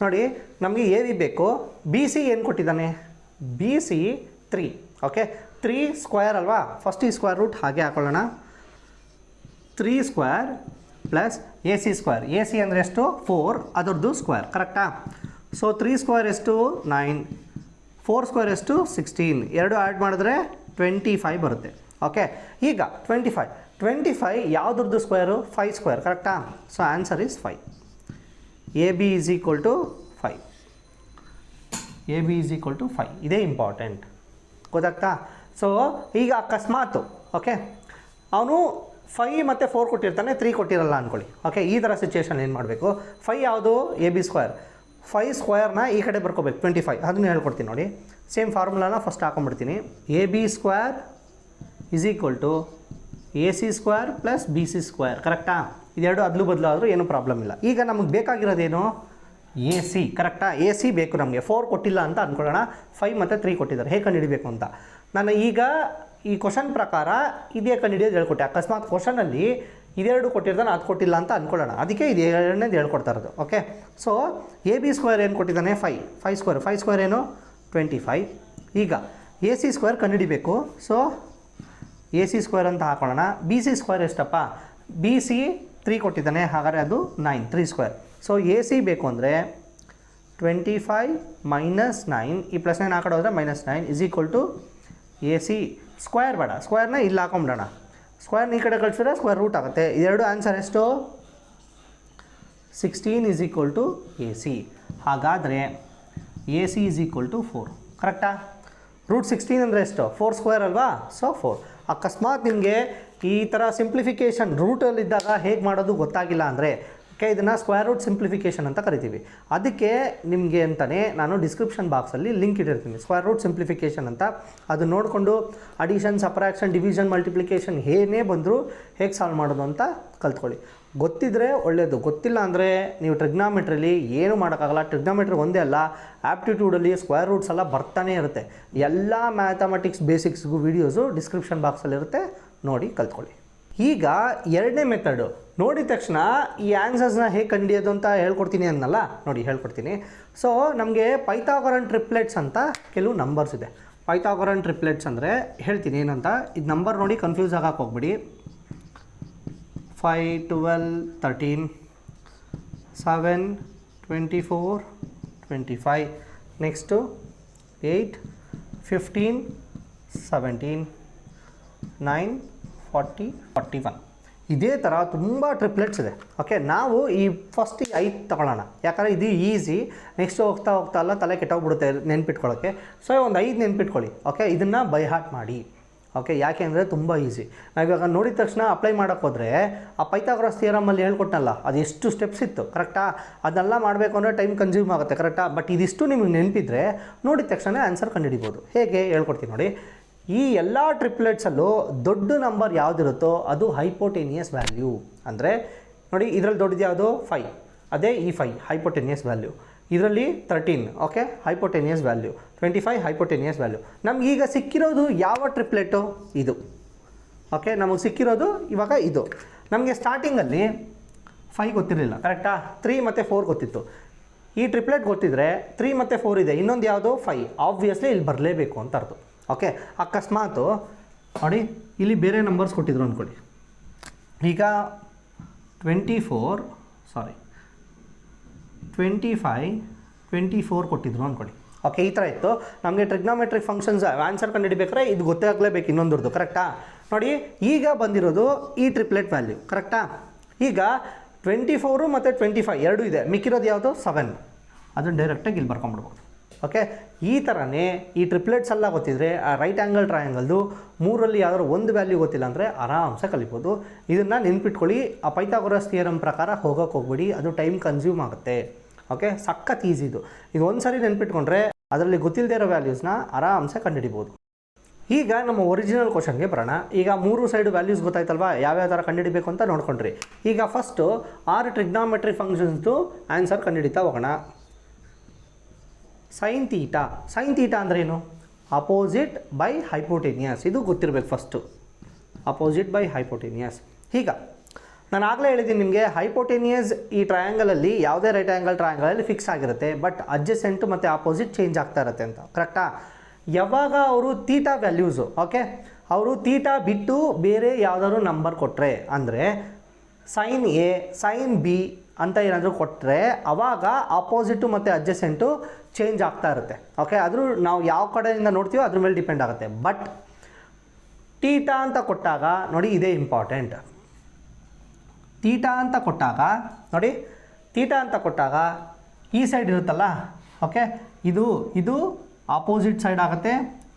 ನೋಡಿ, ನಮಗೆ AB ಬೇಕು, BC ಏನು ಕೊಟ್ಟಿದ್ದಾನೆ? BC 3. ಓಕೆ, 3 ಸ್ಕ್ವೇರ್ ಅಲ್ವಾ? ಫಸ್ಟ್ ಈ ಸ್ಕ್ವೇರ್ ರೂಟ್ ಹಾಗೆ ಹಾಕೊಳ್ಳೋಣ. 3 square plus AC square. AC ಅಂದರೆ ಎಷ್ಟು? 4, ಅದರದ್ದು ಸ್ಕ್ವೇರ್. ಕರೆಕ್ಟಾ? ಸೊ 3 ಸ್ಕ್ವೇರ್ ಎಷ್ಟು? 9, 4 ಸ್ಕ್ವೇರ್ ಎಷ್ಟು? 16. 2 ಆ್ಯಡ್ ಮಾಡಿದ್ರೆ 25 ಬರುತ್ತೆ. ಓಕೆ, ಈಗ 25 ಯಾವುದ್ರದ್ದು ಸ್ಕ್ವೇರು? 5 ಸ್ಕ್ವೇರ್. ಕರೆಕ್ಟಾ? So answer is 5. AB is equal to 5. AB is equal to 5. ಇದೇ ಇಂಪಾರ್ಟೆಂಟ್. ಗೊತ್ತಾಗ್ತಾ? ಸೊ ಈಗ ಅಕಸ್ಮಾತು ಓಕೆ ಅವನು 5 ಮತ್ತು 4 ಕೊಟ್ಟಿರ್ತಾನೆ, 3 ಕೊಟ್ಟಿರಲ್ಲ ಅಂದ್ಕೊಳ್ಳಿ. ಓಕೆ, ಈ ಥರ ಸಿಚುವೇಷನ್ ಏನು ಮಾಡಬೇಕು? 5 ಯಾವುದು? AB square. 5 ಸ್ಕ್ವೇರ್ನ ಈ ಕಡೆ ಬರ್ಕೋಬೇಕು 25, ಅದನ್ನ ಹೇಳ್ಕೊಡ್ತೀನಿ ನೋಡಿ. ಸೇಮ್ ಫಾರ್ಮುಲಾನ ಫಸ್ಟ್ ಹಾಕೊಂಡ್ಬಿಡ್ತೀನಿ. A B square is equal to A C square plus B C square. ಕರೆಕ್ಟಾ? ಇದೆರಡು ಅದಲು ಬದಲು ಆದರೂ ಏನೂ ಪ್ರಾಬ್ಲಮ್ ಇಲ್ಲ. ಈಗ ನಮಗೆ ಬೇಕಾಗಿರೋದೇನು? A C. ಕರೆಕ್ಟಾ? ಎ ಸಿ ಬೇಕು ನಮಗೆ. 4 ಕೊಟ್ಟಿಲ್ಲ ಅಂತ ಅಂದ್ಕೊಳ್ಳೋಣ, 5 ಮತ್ತು 3 ಕೊಟ್ಟಿದ್ದಾರೆ. ಹೇಗೆ ಕಂಡುಹಿಡಿಬೇಕು ಅಂತ ನಾನು ಈಗ ಈ ಕ್ವಶನ್ ಪ್ರಕಾರ ಇದೇ ಕಂಡುಹಿಡಿಯೋದು ಹೇಳ್ಕೊಟ್ಟೆ. ಅಕಸ್ಮಾತ್ ಕ್ವಶನಲ್ಲಿ ಇದೆರಡು ಕೊಟ್ಟಿರ್ತಾನೆ, ಅದು ಕೊಟ್ಟಿಲ್ಲ ಅಂತ ಅಂದ್ಕೊಳ್ಳೋಣ, ಅದಕ್ಕೆ ಇದು ಎರಡನೇದು ಹೇಳ್ಕೊಡ್ತಾ ಇರೋದು. Okay, so A B square ಏನು ಕೊಟ್ಟಿದ್ದಾನೆ? 5 ಸ್ಕ್ವೇರ್ ಏನು? 25. ಈಗ ಎ ಸಿ ಸ್ಕ್ವೇರ್ ಕಂಡುಹಿಡಿಬೇಕು. ಸೊ ಎ ಸಿ ಸ್ಕ್ವೇರ್ ಅಂತ ಹಾಕೊಳ್ಳೋಣ. ಬಿ ಸಿ ಸ್ಕ್ವೇರ್ ಎಷ್ಟಪ್ಪ? ಬಿ ಸಿ 3 ಕೊಟ್ಟಿದ್ದಾನೆ, ಹಾಗಾದರೆ ಅದು 9, 3 ಸ್ಕ್ವೇರ್. ಸೊ ಎ ಸಿ ಬೇಕು ಅಂದರೆ 25 ಮೈನಸ್ 9, ಈ ಪ್ಲಸ್ 9 ಹಾಕೋದ್ರೆ -9 is equal to A C square. ಬೇಡ, ಸ್ಕ್ವೇರ್ನ ಇಲ್ಲಿ ಹಾಕೊಂಬಿಡೋಣ. ಸ್ಕ್ವೇರ್ನ ಈ ಕಡೆ ಕಳಿಸಿದ್ರೆ ಸ್ಕ್ವೇರ್ ರೂಟ್ ಆಗುತ್ತೆ. ಇದೆರಡು ಆನ್ಸರ್ ಎಷ್ಟು? 16 is equal to A C. ಹಾಗಾದರೆ A C is equal to 4. ಕರೆಕ್ಟಾ? ರೂಟ್ 16 ಅಂದರೆ ಎಷ್ಟು? 4 ಸ್ಕ್ವೇರ್ ಅಲ್ವಾ? ಸೊ 4. ಅಕಸ್ಮಾತ್ ನಿಮಗೆ ಈ ಥರ ಸಿಂಪ್ಲಿಫಿಕೇಷನ್ ರೂಟಲ್ಲಿದ್ದಾಗ ಹೇಗೆ ಮಾಡೋದು ಗೊತ್ತಾಗಿಲ್ಲ ಅಂದರೆ, ಓಕೆ, ಇದನ್ನು ಸ್ಕ್ವೇರ್ ರೂಟ್ ಸಿಂಪ್ಲಿಫಿಕೇಷನ್ ಅಂತ ಕರಿತೀವಿ. ಅದಕ್ಕೆ ನಿಮಗೆ ಅಂತಲೇ ನಾನು ಡಿಸ್ಕ್ರಿಪ್ಷನ್ ಬಾಕ್ಸಲ್ಲಿ ಲಿಂಕ್ ಇಟ್ಟಿರ್ತೀನಿ, ಸ್ಕ್ವೇರ್ ರೂಟ್ ಸಿಂಪ್ಲಿಫಿಕೇಷನ್ ಅಂತ. ಅದು ನೋಡಿಕೊಂಡು ಅಡಿಷನ್, ಸಬ್ಟ್ರಾಕ್ಷನ್, ಡಿವಿಷನ್, ಮಲ್ಟಿಪ್ಲಿಕೇಷನ್ ಏನೇ ಬಂದರೂ ಹೇಗೆ ಸಾಲ್ವ್ ಮಾಡೋದು ಅಂತ ಕಲ್ತ್ಕೊಳ್ಳಿ. ಗೊತ್ತಿದ್ದರೆ ಒಳ್ಳೆಯದು, ಗೊತ್ತಿಲ್ಲ ಅಂದರೆ ನೀವು ಟ್ರಿಗ್ನಾಮೆಟ್ರಿಲಿ ಏನೂ ಮಾಡೋಕ್ಕಾಗಲ್ಲ. ಟ್ರಿಗ್ನಾಮೆಟ್ರಿ ಒಂದೇ ಅಲ್ಲ, ಆ್ಯಪ್ಟಿಟ್ಯೂಡಲ್ಲಿ ಸ್ಕ್ವೇರ್ ರೂಟ್ಸ್ ಎಲ್ಲ ಬರ್ತಾನೆ ಇರುತ್ತೆ. ಎಲ್ಲ ಮ್ಯಾಥಮೆಟಿಕ್ಸ್ ಬೇಸಿಕ್ಸ್ಗೂ ವೀಡಿಯೋಸು ಡಿಸ್ಕ್ರಿಪ್ಷನ್ ಬಾಕ್ಸಲ್ಲಿರುತ್ತೆ, ನೋಡಿ ಕಲ್ತ್ಕೊಳ್ಳಿ. ಈಗ ಎರಡನೇ ಮೆಥಡು ನೋಡಿದ ತಕ್ಷಣ ಈ ಆನ್ಸರ್ಸ್ನ ಹೇಗೆ ಕಂಡುಹಿಡಿಯೋದು ಅಂತ ಹೇಳ್ಕೊಡ್ತೀನಿ ಅನ್ನಲ್ಲ, ನೋಡಿ ಹೇಳ್ಕೊಡ್ತೀನಿ. ಸೊ ನಮಗೆ ಪೈಥಾಗೊರನ್ ಟ್ರಿಪ್ಲೆಟ್ಸ್ ಅಂತ ಕೆಲವು ನಂಬರ್ಸ್ ಇದೆ. ಪೈಥಾಗೊರನ್ ಟ್ರಿಪ್ಲೆಟ್ಸ್ ಅಂದರೆ ಹೇಳ್ತೀನಿ ಏನಂತ. ಇದು ನಂಬರ್ ನೋಡಿ ಕನ್ಫ್ಯೂಸ್ ಆಗಕ್ಕೆ ಹೋಗ್ಬಿಡಿ. 5, 12, 13, 7, 24, 25, ನೆಕ್ಸ್ಟು 8, 15, 17, 9, 40, 41. ಇದೇ ಥರ ತುಂಬ ಟ್ರಿಪ್ಲೆಟ್ಸ್ ಇದೆ. ಓಕೆ, ನಾವು ಈ ಫಸ್ಟ್ 5 ತಗೊಳ್ಳೋಣ, ಯಾಕಂದರೆ ಇದು ಈಸಿ. ನೆಕ್ಸ್ಟ್ ಹೋಗ್ತಾ ಹೋಗ್ತಾ ಎಲ್ಲ ತಲೆ ಕೆಟ್ಟೋಗ್ಬಿಡುತ್ತೆ ನೆನ್ಪಿಟ್ಕೊಳ್ಳೋಕ್ಕೆ. ಸೊ ಒಂದು 5 ನೆನ್ಪಿಟ್ಕೊಳ್ಳಿ. ಓಕೆ, ಇದನ್ನು ಬೈ ಹಾರ್ಟ್ ಮಾಡಿ. ಓಕೆ, ಯಾಕೆ ಅಂದರೆ ತುಂಬ ಈಸಿ. ನಾವಿವಾಗ ನೋಡಿದ ತಕ್ಷಣ ಅಪ್ಲೈ ಮಾಡೋಕ್ಕೆ ಹೋದರೆ ಆ ಪೈಥಾಗೊರಸ್ ಥಿಯರಮಲ್ಲಿ ಹೇಳ್ಕೊಟ್ನಲ್ಲ, ಅದು ಎಷ್ಟು ಸ್ಟೆಪ್ಸ್ ಇತ್ತು. ಕರೆಕ್ಟಾ? ಅದನ್ನೆಲ್ಲ ಮಾಡಬೇಕು ಅಂದರೆ ಟೈಮ್ ಕನ್ಸ್ಯೂಮ್ ಆಗುತ್ತೆ. ಕರೆಕ್ಟಾ? ಬಟ್ ಇದಿಷ್ಟು ನಿಮಗೆ ನೆನಪಿದ್ರೆ ನೋಡಿದ ತಕ್ಷಣ ಆನ್ಸರ್ ಕಂಡುಹಿಡಿಬೋದು. ಹೇಗೆ ಹೇಳ್ಕೊಡ್ತೀನಿ ನೋಡಿ. ಈ ಎಲ್ಲ ಟ್ರಿಪ್ಲೆಟ್ಸಲ್ಲೂ ದೊಡ್ಡ ನಂಬರ್ ಯಾವುದಿರುತ್ತೋ ಅದು ಹೈಪೋಟೇನಿಯಸ್ ವ್ಯಾಲ್ಯೂ. ಅಂದರೆ ನೋಡಿ, ಇದರಲ್ಲಿ ದೊಡ್ಡದು ಯಾವುದು? 5. ಅದೇ ಈ 5 ಹೈಪೋಟೇನಿಯಸ್ ವ್ಯಾಲ್ಯೂ. ಇದರಲ್ಲಿ 13, ಓಕೆ, ಹೈಪೋಟೇನಿಯಸ್ ವ್ಯಾಲ್ಯೂ. 25 ಹೈಪೋಟೇನಿಯಸ್ ವ್ಯಾಲ್ಯೂ. ನಮಗೀಗ ಸಿಕ್ಕಿರೋದು ಯಾವ ಟ್ರಿಪ್ಲೆಟು? ಇದು. ಓಕೆ, ನಮಗೆ ಸಿಕ್ಕಿರೋದು ಇವಾಗ ಇದು. ನಮಗೆ ಸ್ಟಾರ್ಟಿಂಗಲ್ಲಿ 5 ಗೊತ್ತಿರಲಿಲ್ಲ. ಕರೆಕ್ಟಾ? 3 ಮತ್ತು 4 ಗೊತ್ತಿತ್ತು. ಈ ಟ್ರಿಪ್ಲೆಟ್ ಗೊತ್ತಿದ್ರೆ 3 ಮತ್ತು 4 ಇದೆ, ಇನ್ನೊಂದು ಯಾವುದು? 5. ಆಬ್ವಿಯಸ್ಲಿ ಇಲ್ಲಿ ಬರಲೇಬೇಕು ಅಂತ ಅರ್ಥ. ಓಕೆ, ಅಕಸ್ಮಾತು ನೋಡಿ ಇಲ್ಲಿ ಬೇರೆ ನಂಬರ್ಸ್ ಕೊಟ್ಟಿದ್ರು ಅಂದ್ಕೊಳ್ಳಿ. ಈಗ 25, 24 ಕೊಟ್ಟಿದ್ರು ಅಂದ್ಕೊಳ್ಳಿ. ಓಕೆ, ಈ ಥರ ಇತ್ತು. ನಮಗೆ ಟ್ರಿಗ್ನಾಮೆಟ್ರಿಕ್ ಫಂಕ್ಷನ್ಸ್ ಆನ್ಸರ್ ಕಂಡುಹಿಡಿಬೇಕಾದ್ರೆ ಇದು ಗೊತ್ತೇ ಆಗಲೇಬೇಕು ಇನ್ನೊಂದ್ರದ್ದು. ಕರೆಕ್ಟಾ? ನೋಡಿ, ಈಗ ಬಂದಿರೋದು ಈ ಟ್ರಿಪ್ಲೆಟ್ ವ್ಯಾಲ್ಯೂ. ಕರೆಕ್ಟಾ? ಈಗ 24 ಮತ್ತು 25 ಎರಡೂ ಇದೆ, ಮಿಕ್ಕಿರೋದು ಯಾವುದು? 7. ಅದನ್ನು ಡೈರೆಕ್ಟಾಗಿ ಇಲ್ಲಿ ಬರ್ಕೊಂಡ್ಬಿಡ್ಬೋದು. ಓಕೆ, ಈ ಥರನೇ ಈ ಟ್ರಿಪ್ಲೆಟ್ಸ್ ಎಲ್ಲ ಗೊತ್ತಿದ್ರೆ ಆ ರೈಟ್ ಆ್ಯಂಗಲ್ ಟ್ರಯಾಂಗಲ್ದು 3ರಲ್ಲಿ ಯಾವ್ದಾದ್ರು ಒಂದು ವ್ಯಾಲ್ಯೂ ಗೊತ್ತಿಲ್ಲ ಅಂದರೆ ಆರಾಮ್ಸೆ ಕಲಿಬೋದು. ಇದನ್ನು ನೆನ್ಪಿಟ್ಕೊಳ್ಳಿ. ಆ ಪೈಥಾಗೊರಸ್ ಥಿಯರಮ್ ಪ್ರಕಾರ ಹೋಗೋಕ್ಕೆ ಹೋಗ್ಬಿಡಿ, ಅದು ಟೈಮ್ ಕನ್ಸ್ಯೂಮ್ ಆಗುತ್ತೆ. ಓಕೆ, ಸಖತ್ ಈಸಿ ಇದು. ಇದು ಒಂದು ಸಾರಿ ನೆನ್ಪಿಟ್ಕೊಂಡ್ರೆ ಅದರಲ್ಲಿ ಗೊತ್ತಿಲ್ಲದೆ ಇರೋ ವ್ಯಾಲ್ಯೂಸ್ನ ಆರಾಮ್ಸೆ ಕಂಡುಹಿಡಿಬೋದು. ಈಗ ನಮ್ಮ ಒರಿಜಿನಲ್ ಕ್ವಶನ್ಗೆ ಬರೋಣ. ಈಗ 3 ಸೈಡ್ ವ್ಯಾಲ್ಯೂಸ್ ಗೊತ್ತಾಯ್ತಲ್ವಾ, ಯಾವ್ಯಾವ ಥರ ಕಂಡುಹಿಡಿಬೇಕು ಅಂತ ನೋಡ್ಕೊಂಡ್ರಿ. ಈಗ ಫಸ್ಟು 6 ಟ್ರಿಗ್ನಾಮೆಟ್ರಿ ಫಂಕ್ಷನ್ಸ್ದು ಆನ್ಸರ್ ಕಂಡುಹಿಡಿತಾ ಹೋಗೋಣ. Sine theta. ಸೈನ್ ತೀಟಾ ಅಂದರೆ ಏನು? Opposite by hypotenuse. ಇದು ಗೊತ್ತಿರಬೇಕು ಫಸ್ಟು, ಅಪೋಸಿಟ್ ಬೈ ಹೈಪೋಟೇನಿಯಸ್. ಈಗ ನಾನು ಆಗಲೇ ಹೇಳಿದ್ದೀನಿ ನಿಮಗೆ, ಹೈಪೋಟೇನಿಯಸ್ ಈ ಟ್ರಯಾಂಗಲಲ್ಲಿ ಯಾವುದೇ ರೈಟ್ ಆ್ಯಂಗಲ್ ಟ್ರಯಾಂಗಲಲ್ಲಿ ಫಿಕ್ಸ್ ಆಗಿರುತ್ತೆ, ಬಟ್ ಅಡ್ಜಸೆಂಟ್ ಮತ್ತು ಆಪೋಸಿಟ್ ಚೇಂಜ್ ಆಗ್ತಾ ಇರುತ್ತೆ ಅಂತ. ಕರೆಕ್ಟಾ? ಯಾವಾಗ ಅವರು ತೀಟಾ ವ್ಯಾಲ್ಯೂಸು, ಓಕೆ, ಅವರು ತೀಟಾ ಬಿಟ್ಟು ಬೇರೆ ಯಾವುದಾದ್ರು ನಂಬರ್ ಕೊಟ್ಟರೆ, ಅಂದರೆ ಸೈನ್ ಎ, ಸೈನ್ ಬಿ ಅಂತ ಏನಾದರೂ ಕೊಟ್ಟರೆ ಅವಾಗ ಆಪೋಸಿಟು ಮತ್ತು ಅಡ್ಜಸೆಂಟು ಚೇಂಜ್ ಆಗ್ತಾ ಇರುತ್ತೆ. ಓಕೆ, ಆದರೂ ನಾವು ಯಾವ ಕಡೆಯಿಂದ ನೋಡ್ತೀವೋ ಅದ್ರ ಮೇಲೆ ಡಿಪೆಂಡ್ ಆಗುತ್ತೆ. ಬಟ್ ತೀಟಾ ಅಂತ ಕೊಟ್ಟಾಗ ನೋಡಿ, ಇದೇ ಇಂಪಾರ್ಟೆಂಟ್. ತೀಟಾ ಅಂತ ಕೊಟ್ಟಾಗ ನೋಡಿ, ತೀಟಾ ಅಂತ ಕೊಟ್ಟಾಗ ಈ ಸೈಡ್ ಇರುತ್ತಲ್ಲ, ಓಕೆ, ಇದು ಆಪೋಸಿಟ್ ಸೈಡ್ ಆಗುತ್ತೆ,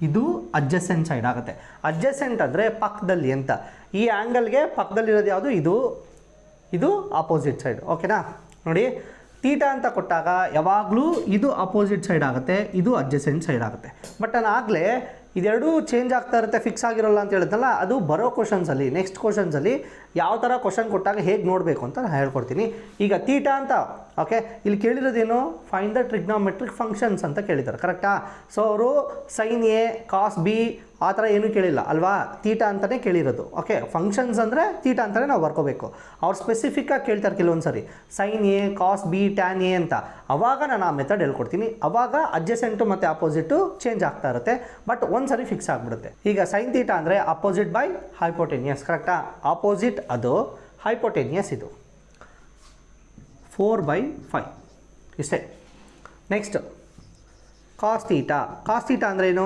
ಇದು ಅಡ್ಜಸೆಂಟ್ ಸೈಡ್ ಆಗುತ್ತೆ. ಅಡ್ಜಸೆಂಟ್ ಅಂದರೆ ಪಕ್ಕದಲ್ಲಿ ಅಂತ. ಈ ಆ್ಯಂಗಲ್ಗೆ ಪಕ್ಕದಲ್ಲಿರೋದು ಯಾವುದು? ಇದು ಆಪೋಸಿಟ್ ಸೈಡ್. ಓಕೆನಾ? ನೋಡಿ, ತೀಟಾ ಅಂತ ಕೊಟ್ಟಾಗ ಯಾವಾಗಲೂ ಇದು ಅಪೋಸಿಟ್ ಸೈಡ್ ಆಗುತ್ತೆ, ಇದು ಅಡ್ಜಸೆಂಟ್ ಸೈಡ್ ಆಗುತ್ತೆ. ಬಟ್ ನಾನು ಆಗಲೇ ಇದೆರಡೂ ಚೇಂಜ್ ಆಗ್ತಾ ಇರುತ್ತೆ, ಫಿಕ್ಸ್ ಆಗಿರೋಲ್ಲ ಅಂತ ಹೇಳಿದ್ನಲ್ಲ, ಅದು ಬರೋ ಕ್ವಶನ್ಸಲ್ಲಿ ನೆಕ್ಸ್ಟ್ ಕ್ವಶನ್ಸಲ್ಲಿ ಯಾವ ಥರ ಕ್ವಶನ್ ಕೊಟ್ಟಾಗ ಹೇಗೆ ನೋಡಬೇಕು ಅಂತ ನಾನು ಹೇಳ್ಕೊಡ್ತೀನಿ. ಈಗ ತೀಟಾ ಅಂತ ಓಕೆ, ಇಲ್ಲಿ ಕೇಳಿರೋದೇನು, ಫೈಂಡ್ ದ ಟ್ರಿಗ್ನಾಮೆಟ್ರಿಕ್ ಫಂಕ್ಷನ್ಸ್ ಅಂತ ಕೇಳಿದ್ದಾರೆ, ಕರೆಕ್ಟಾ? ಸೊ ಅವರು ಸೈನ್ ಎ ಕಾಸ್ ಬಿ ಆ ಥರ ಏನೂ ಕೇಳಿಲ್ಲ ಅಲ್ವಾ, ತೀಟಾ ಅಂತಲೇ ಕೇಳಿರೋದು. ಓಕೆ, ಫಂಕ್ಷನ್ಸ್ ಅಂದರೆ ತೀಟಾ ಅಂತಲೇ ನಾವು ಬರ್ಕೋಬೇಕು. ಅವ್ರು ಸ್ಪೆಸಿಫಿಕ್ಕಾಗಿ ಕೇಳ್ತಾರೆ ಕೆಲವೊಂದು ಸರಿ sine A cos B tan A ಅಂತ, ಅವಾಗ ನಾನು ಆ ಮೆಥಡ್ ಹೇಳ್ಕೊಡ್ತೀನಿ. ಅವಾಗ ಅಡ್ಜಸೆಂಟು ಮತ್ತು ಅಪೋಸಿಟು ಚೇಂಜ್ ಆಗ್ತಾ ಇರುತ್ತೆ, ಬಟ್ ಒಂದು ಸರಿ ಫಿಕ್ಸ್ ಆಗಿಬಿಡುತ್ತೆ. ಈಗ ಸೈನ್ ತೀಟಾ ಅಂದರೆ ಅಪೋಸಿಟ್ ಬೈ ಹೈಪೋಟೆನಿಯಸ್, ಕರೆಕ್ಟಾ? ಆಪೋಸಿಟ್ ಅದು, ಹೈಪೋಟೆನಿಯಸ್ ಇದು 4/5 ಇಷ್ಟೇ. Next cos theta. Cos theta ಅಂದ್ರೇನು?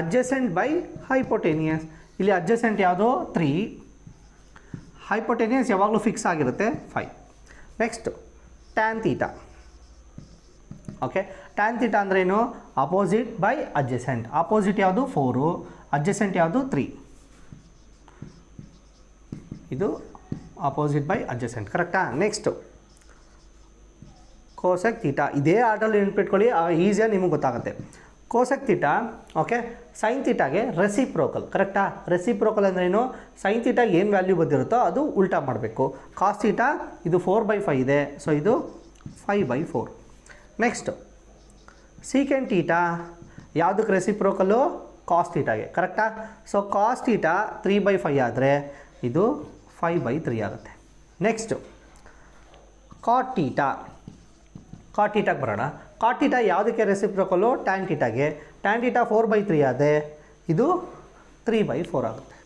Adjacent by hypotenuse. ಇಲ್ಲಿ ಅಡ್ಜಸೆಂಟ್ ಯಾವುದು 3, ಹೈಪೋಟೆನಿಯಸ್ ಯಾವಾಗಲೂ ಫಿಕ್ಸ್ ಆಗಿರುತ್ತೆ 5. Next tan theta. Okay, tan theta ಅಂದ್ರೇನು? Opposite by adjacent. ಅಪೋಸಿಟ್ ಯಾವುದು 4, ಅಡ್ಜಸೆಂಟ್ ಯಾವುದು 3. ಇದು ಅಪೋಸಿಟ್ ಬೈ ಅಡ್ಜಸೆಂಟ್, ಕರೆಕ್ಟಾ? Next cosec theta. ಇದೇ ಆರ್ಡರಲ್ಲಿ ನೆನ್ಪಿಟ್ಕೊಳ್ಳಿ, ಈಸಿಯಾಗಿ ನಿಮಗೆ ಗೊತ್ತಾಗುತ್ತೆ. Cosec theta okay, sine ತೀಟಾಗೆ reciprocal, ಕರೆಕ್ಟಾ? ರೆಸಿಪ್ರೋಕಲ್ ಅಂದ್ರೇನು? ಸೈನ್ ತೀಟಾಗೆ ಏನು ವ್ಯಾಲ್ಯೂ ಬಂದಿರುತ್ತೋ ಅದು ಉಲ್ಟಾ ಮಾಡಬೇಕು. ಕಾಸ್ ತೀಟಾ ಇದು 4/5 ಇದೆ, ಸೊ ಇದು 5/4. ನೆಕ್ಸ್ಟ್ ಸೀಕೆಂಟ್ ತೀಟಾ ಯಾವುದಕ್ಕೆ ರೆಸಿಪ್ರೋಕಲ್ಲು? ಕಾಸ್ ತೀಟಾಗೆ, ಕರೆಕ್ಟಾ? ಸೊ ಕಾಸ್ ತೀಟಾ 3/5 ಆದರೆ ಇದು 5/3 ಆಗುತ್ತೆ. Next cot theta. ಕಾಟ್ ತೀಟಾಗೆ ಬರೋಣ. ಕಾಟ್ ತೀಟಾ ಯಾವುದಕ್ಕೆ ರೆಸಿಪ್ರೋಕಲ್ಲು? ಟ್ಯಾನ್ ತೀಟಾಗೆ. ಟ್ಯಾನ್ ತೀಟಾ 4/3 ಆದರೆ ಇದು 3/4 ಆಗುತ್ತೆ.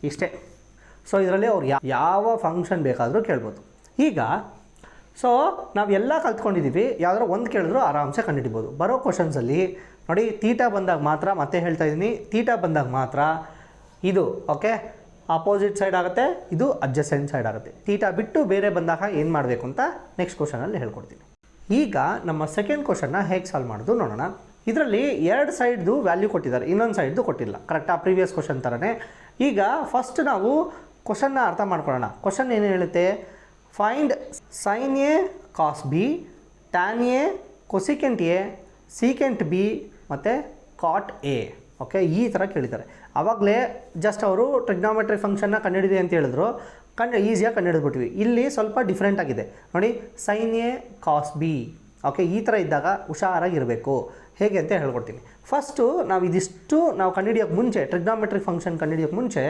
ಇಷ್ಟೇ. ಸೊ ಇದರಲ್ಲಿ ಅವ್ರು ಯಾವ ಫಂಕ್ಷನ್ ಬೇಕಾದರೂ ಕೇಳ್ಬೋದು. ಈಗ ಸೊ ನಾವೆಲ್ಲ ಕಲ್ತ್ಕೊಂಡಿದ್ದೀವಿ, ಯಾವ್ದಾರು ಒಂದು ಕೇಳಿದ್ರು ಆರಾಮ್ಸೆ ಕಂಡುಹಿಡಿಬೋದು. ಬರೋ ಕ್ವಶನ್ಸಲ್ಲಿ ನೋಡಿ, ತೀಟಾ ಬಂದಾಗ ಮಾತ್ರ, ಮತ್ತೆ ಹೇಳ್ತಾ ಇದ್ದೀನಿ, ತೀಟಾ ಬಂದಾಗ ಮಾತ್ರ ಇದು ಓಕೆ ಅಪೋಸಿಟ್ ಸೈಡ್ ಆಗುತ್ತೆ, ಇದು ಅಡ್ಜಸೆಂಟ್ ಸೈಡ್ ಆಗುತ್ತೆ. ತೀಟಾ ಬಿಟ್ಟು ಬೇರೆ ಬಂದಾಗ ಏನು ಮಾಡಬೇಕು ಅಂತ ನೆಕ್ಸ್ಟ್ ಕ್ವಶನಲ್ಲಿ ಹೇಳ್ಕೊಡ್ತೀನಿ. ಈಗ ನಮ್ಮ ಸೆಕೆಂಡ್ ಕ್ವಶನ್ನ ಹೇಗೆ ಸಾಲ್ವ್ ಮಾಡೋದು ನೋಡೋಣ. ಇದರಲ್ಲಿ 2 ಸೈಡ್ದು ವ್ಯಾಲ್ಯೂ ಕೊಟ್ಟಿದ್ದಾರೆ, ಇನ್ನೊಂದು ಸೈಡ್ದು ಕೊಟ್ಟಿಲ್ಲ, ಕರೆಕ್ಟಾ? ಪ್ರೀವಿಯಸ್ ಕ್ವಶನ್ ಥರನೇ. ಈಗ ಫಸ್ಟ್ ನಾವು ಕ್ವಶನ್ನ ಅರ್ಥ ಮಾಡ್ಕೊಳ್ಳೋಣ. ಕ್ವಶನ್ ಏನು ಹೇಳುತ್ತೆ? Find sine A cos B, tan A cosecant A, secant B ಮತ್ತು ಕಾಟ್ ಎ. ಓಕೆ, ಈ ಥರ ಕೇಳಿದ್ದಾರೆ. ಆವಾಗಲೇ ಜಸ್ಟ್ ಅವರು ಟ್ರಿಗ್ನಾಮೆಟ್ರಿ ಫಂಕ್ಷನ್ನ ಕಂಡುಹಿಡಿದೆ ಅಂತ ಹೇಳಿದ್ರು, ಈಸಿಯಾಗಿ ಕಂಡುಹಿಡಿದ್ಬಿಟ್ವಿ. ಇಲ್ಲಿ ಸ್ವಲ್ಪ ಡಿಫ್ರೆಂಟ್ ಆಗಿದೆ ನೋಡಿ, sine A cos B. Okay, ಈ ಥರ ಇದ್ದಾಗ ಹುಷಾರಾಗಿರಬೇಕು. ಹೇಗೆ ಅಂತ ಹೇಳ್ಕೊಡ್ತೀನಿ. ಫಸ್ಟು ನಾವು ಇದಿಷ್ಟು ನಾವು ಕಂಡುಹಿಡಿಯೋಕ್ಕೆ ಮುಂಚೆ, ಟ್ರಿಗ್ನಾಮೆಟ್ರಿಕ್ ಫಂಕ್ಷನ್ ಕಂಡುಹಿಡಿಯೋಕ್ಕೆ ಮುಂಚೆ